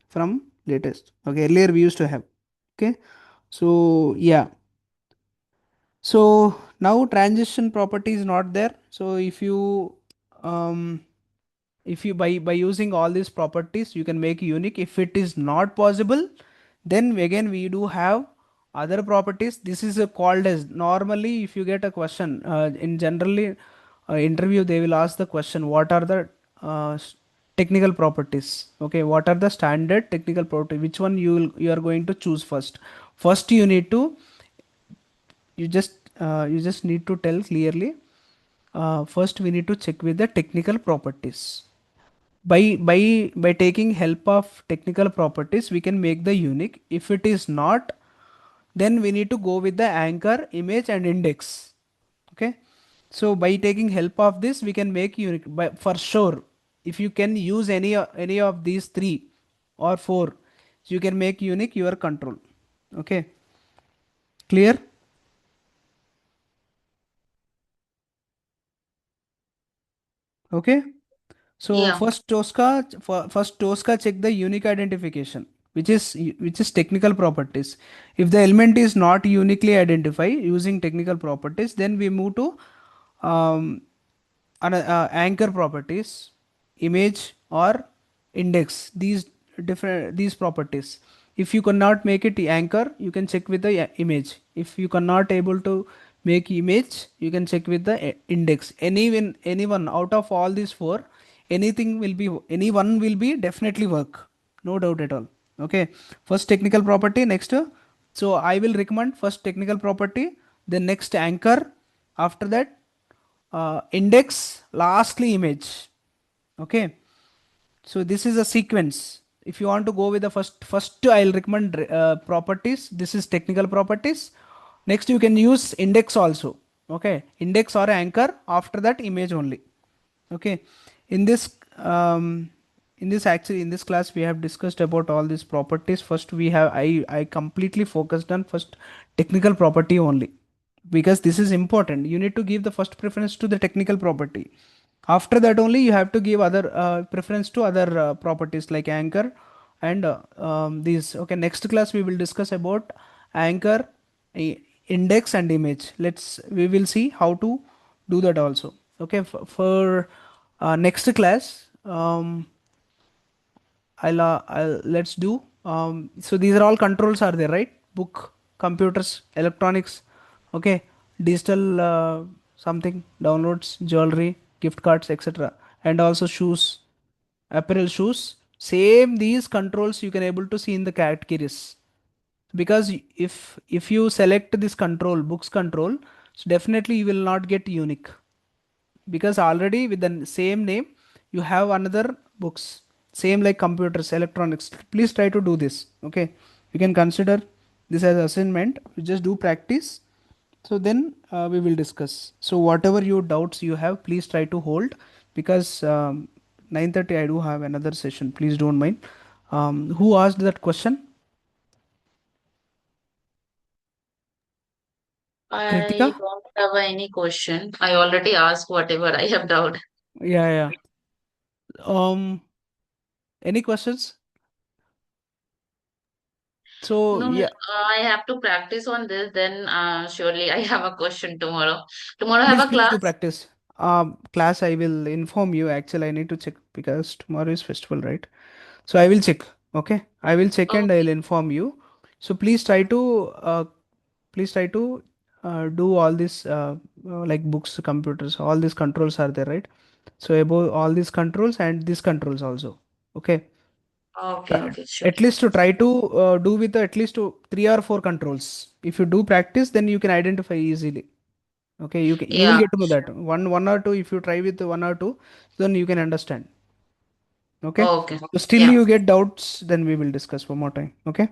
from latest. Okay, earlier we used to have. Okay, so yeah, so now transition property is not there. So um, if you by using all these properties you can make unique. If it is not possible, then again we do have other properties. This is called as, normally if you get a question in generally interview, they will ask the question, what are the technical properties? Okay, what are the standard technical property, which one you are going to choose first? First you need to, you just need to tell clearly, first we need to check with the technical properties. By taking help of technical properties we can make the unique. If it is not, then we need to go with the anchor, image, and index. Okay, so by taking help of this we can make unique by, for sure. If you can use any of these three or four, you can make unique your control. Okay, clear? Okay, so Yeah. first Tosca check the unique identification, which is technical properties. If the element is not uniquely identified using technical properties, then we move to um, anchor properties, image, or index. These properties. If you cannot make it anchor, you can check with the image. If you cannot able to make image, you can check with the index. Anyone out of all these four, any one will be definitely work, no doubt at all. Okay, first technical property, next so I will recommend first technical property, then next anchor, after that index, lastly image. Okay, so this is a sequence. If you want to go with the first I'll recommend properties. This is technical properties. Next you can use index also. Okay, index or anchor, after that image only. Okay, in this actually in this class we have discussed about all these properties. First we have, I completely focused on first technical property only, because this is important. You need to give the first preference to the technical property. After that only you have to give other preference to other properties like anchor and these. Okay, next class we will discuss about anchor, index, and image. We will see how to do that also. Okay, for next class, I'll let's do so these are all controls are there, right? Book, computers, electronics. Okay, digital something, downloads, jewelry, gift cards, etc., and also shoes, apparel, shoes. Same these controls you can able to see in the categories, because if you select this control, books control, so definitely you will not get unique, because already with the same name you have another books, same like computers, electronics. Please try to do this. Okay, you can consider this as assignment. You just do practice, so then we will discuss. So whatever your doubts you have, please try to hold, because 9:30 I do have another session. Please don't mind. Who asked that question? Kritika? I don't have any question. I already asked whatever I have doubt. Yeah, yeah. Any questions? So No, yeah, I have to practice on this. Then surely I have a question tomorrow. Tomorrow I have please a please do class. practice. Class I will inform you. Actually, I need to check because tomorrow is festival, right? So I will check. Okay, I will check and I'll Okay. inform you. So please try to do all this like books, computers, all these controls are there, right? So above all these controls and these controls also. Okay. Okay, Uh, okay, sure. at least to try to do with at least to three or four controls. If you do practice, then you can identify easily. Okay, you will Yeah, get to know sure. that one or two. If you try with one or two, then you can understand. Okay, Okay. so still Yeah. you get doubts, then we will discuss one more time. Okay.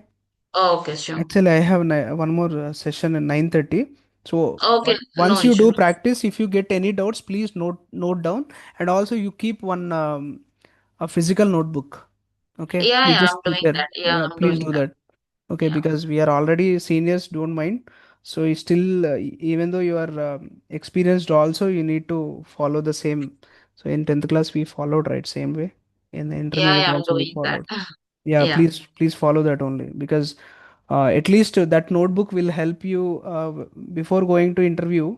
Okay, sure. Actually, I have one more session at 9:30. So Okay, no once you do issue. practice, if you get any doubts, please note down, and also you keep one a physical notebook. Okay, Yeah, you yeah, just I'm doing prepare. that. Yeah, Yeah, I'm please doing do that. that. Okay, Yeah. because we are already seniors, don't mind. So you still, even though you are experienced, also you need to follow the same. So in 10th class, we followed right same way. In the Yeah, intermediate yeah, I'm also we doing that. followed. Yeah, Yeah. please follow that only, because at least that notebook will help you before going to interview.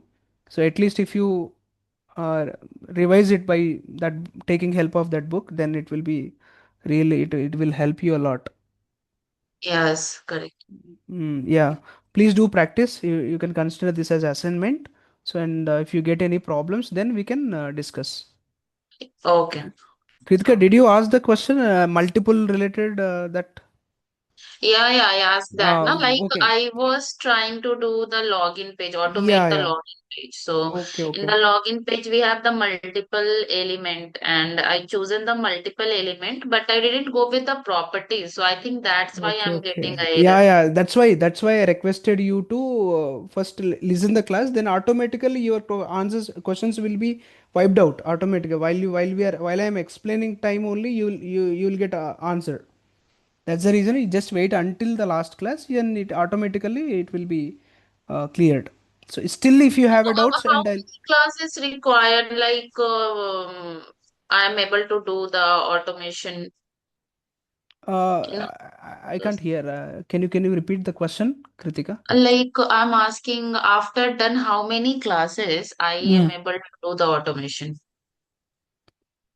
So at least if you uh, revise it by that, taking help of that book, then it will be really, it will help you a lot. Yes, correct. Yeah, please do practice. You can consider this as assignment. So, and if you get any problems, then we can discuss. Okay. Kritika, did you ask the question multiple related that? Yeah, yeah, I asked that. Now, like Okay. I was trying to do the login page, Yeah, automate the yeah. login page. So Okay, in the okay. login page, we have the multiple element, and I chosen the multiple element, but I didn't go with the properties. So I think that's why Okay, I'm getting okay. a Yeah, error. yeah. That's why I requested you to first listen the class. Then automatically your answers questions will be wiped out automatically. While I am explaining time only, you'll get answer. That's the reason. You just wait until the last class, and it automatically it will be cleared. So still, if you have a doubts, How and I'll, many classes required? Like I'm able to do the automation in how I many can't classes? hear. Can you repeat the question, Kritika? Like I'm asking after done how many classes I am able to do the automation.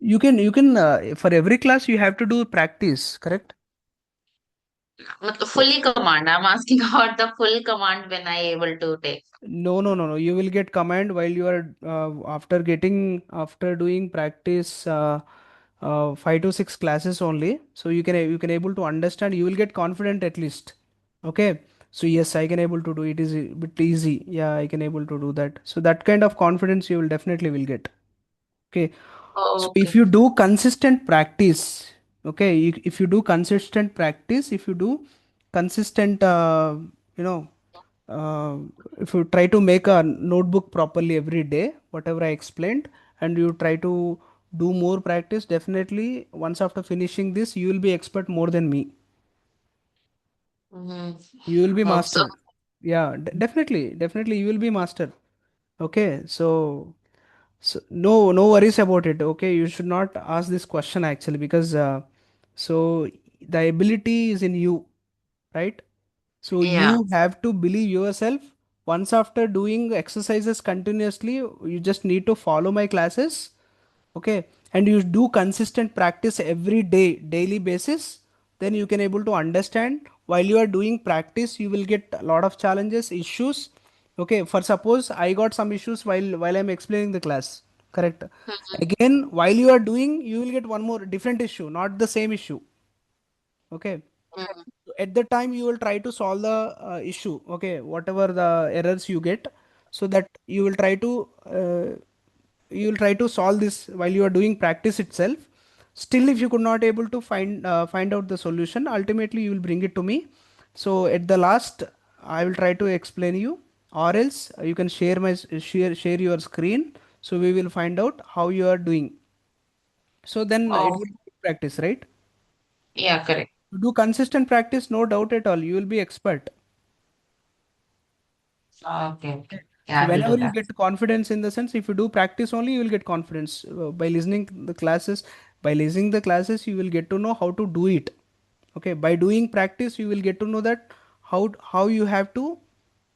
You can for every class you have to do practice, correct? So Fully command. I'm asking about the full command when I able to take. no. You will get command while you are after doing practice 5 to 6 classes only. So you can able to understand. You will get confident at least. Okay. So yes, I can able to do it is a bit easy. Yeah, I can able to do that. So that kind of confidence you will definitely will get. Okay. Oh, So if okay. you do consistent practice, okay, if you do consistent practice, if you do consistent, you know, uh, if you try to make a notebook properly every day, whatever I explained, and you try to do more practice, definitely once after finishing this, you will be expert more than me. Mm-hmm. You will be Hope so. master. Yeah, definitely, you will be master. Okay, so no worries about it. Okay, you should not ask this question actually, because so the ability is in you, right? So Yeah. you have to believe yourself. Once after doing exercises continuously, you just need to follow my classes, okay, and you do consistent practice every day, daily basis, then you can able to understand. While you are doing practice, you will get a lot of challenges, issues. Okay, for suppose I got some issues while I'm explaining the class, correct? Mhm. Again, while you are doing, you will get one more different issue, not the same issue. Okay, Mhm. at the time you will try to solve the issue, okay, whatever the errors you get, so that you will try to solve this while you are doing practice itself. Still, if you could not able to find out the solution, ultimately you will bring it to me. So at the last, I will try to explain you, or else you can share your screen, so we will find out how you are doing. So then it Oh, will be practice, right? yeah, correct. Do consistent practice, no doubt at all, you will be expert. Okay, okay. So Yeah, I will whenever do you that. get confidence, in the sense, if you do practice only, you will get confidence by listening the classes. By listening the classes, you will get to know how to do it. Okay, by doing practice, you will get to know that how you have to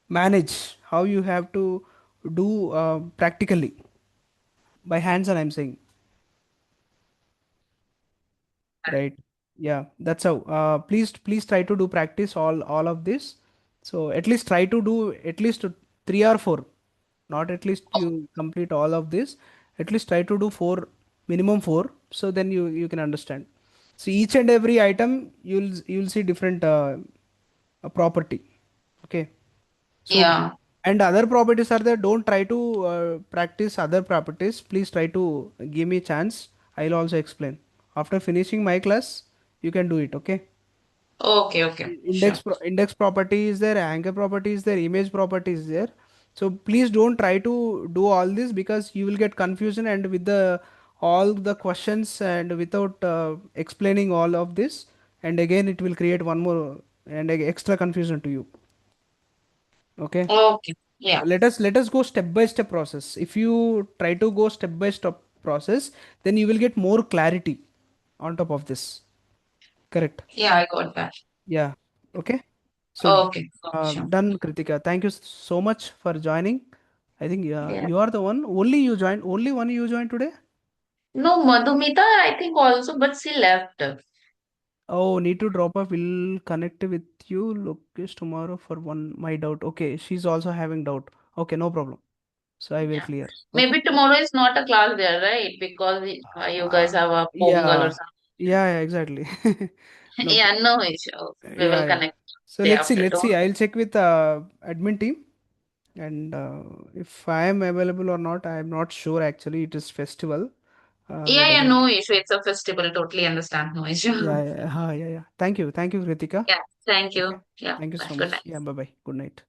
manage, how you have to do practically by hands on. I'm saying. Right. Yeah, that's how. Please try to do practice all of this. So at least try to do at least three or four. Not at least you complete all of this. At least try to do four, minimum four. So then you can understand. So each and every item you'll see different property. Okay. So Yeah. and other properties are there. Don't try to practice other properties. Please try to give me a chance. I'll also explain. After finishing my class, you can do it. Okay. Okay, okay. Sure. Index property is there, anchor property is there, image property is there. So please don't try to do all this because you will get confusion and with the all the questions and without explaining all of this, and again it will create one more and extra confusion to you. Okay. Okay. Yeah. Let us go step by step process. If you try to go step by step process, then you will get more clarity on top of this. Correct. Yeah, I got that. Yeah. Okay. So Okay. Sure. done, Kritika. Thank you so much for joining. I think Yeah. you are the one. Only you joined. Only one you joined today. No, Madhumita, I think also, but she left. Oh, need to drop off. We'll connect with you, Lokesh, tomorrow for one. My doubt. Okay, she's also having doubt. Okay, no problem. So I will Yeah. clear. Okay. Maybe tomorrow is not a class there, right? Because you guys have a pongal or Yeah. something. Yeah. Exactly. No Yeah, problem. no issue. We will Yeah. Yeah. connect So day let's see. after. Let's see. Don't. I'll check with admin team. And if I am available or not, I am not sure actually. It is festival. Yeah, Whether yeah, I'm. no issue. It's a festival. Totally understand. No issue. Yeah, yeah, yeah, yeah. Thank you. Thank you, Kritika. Yeah. Thank Okay. you. Yeah. Thank you Bye. so Good much. night. Yeah, bye bye. Good night.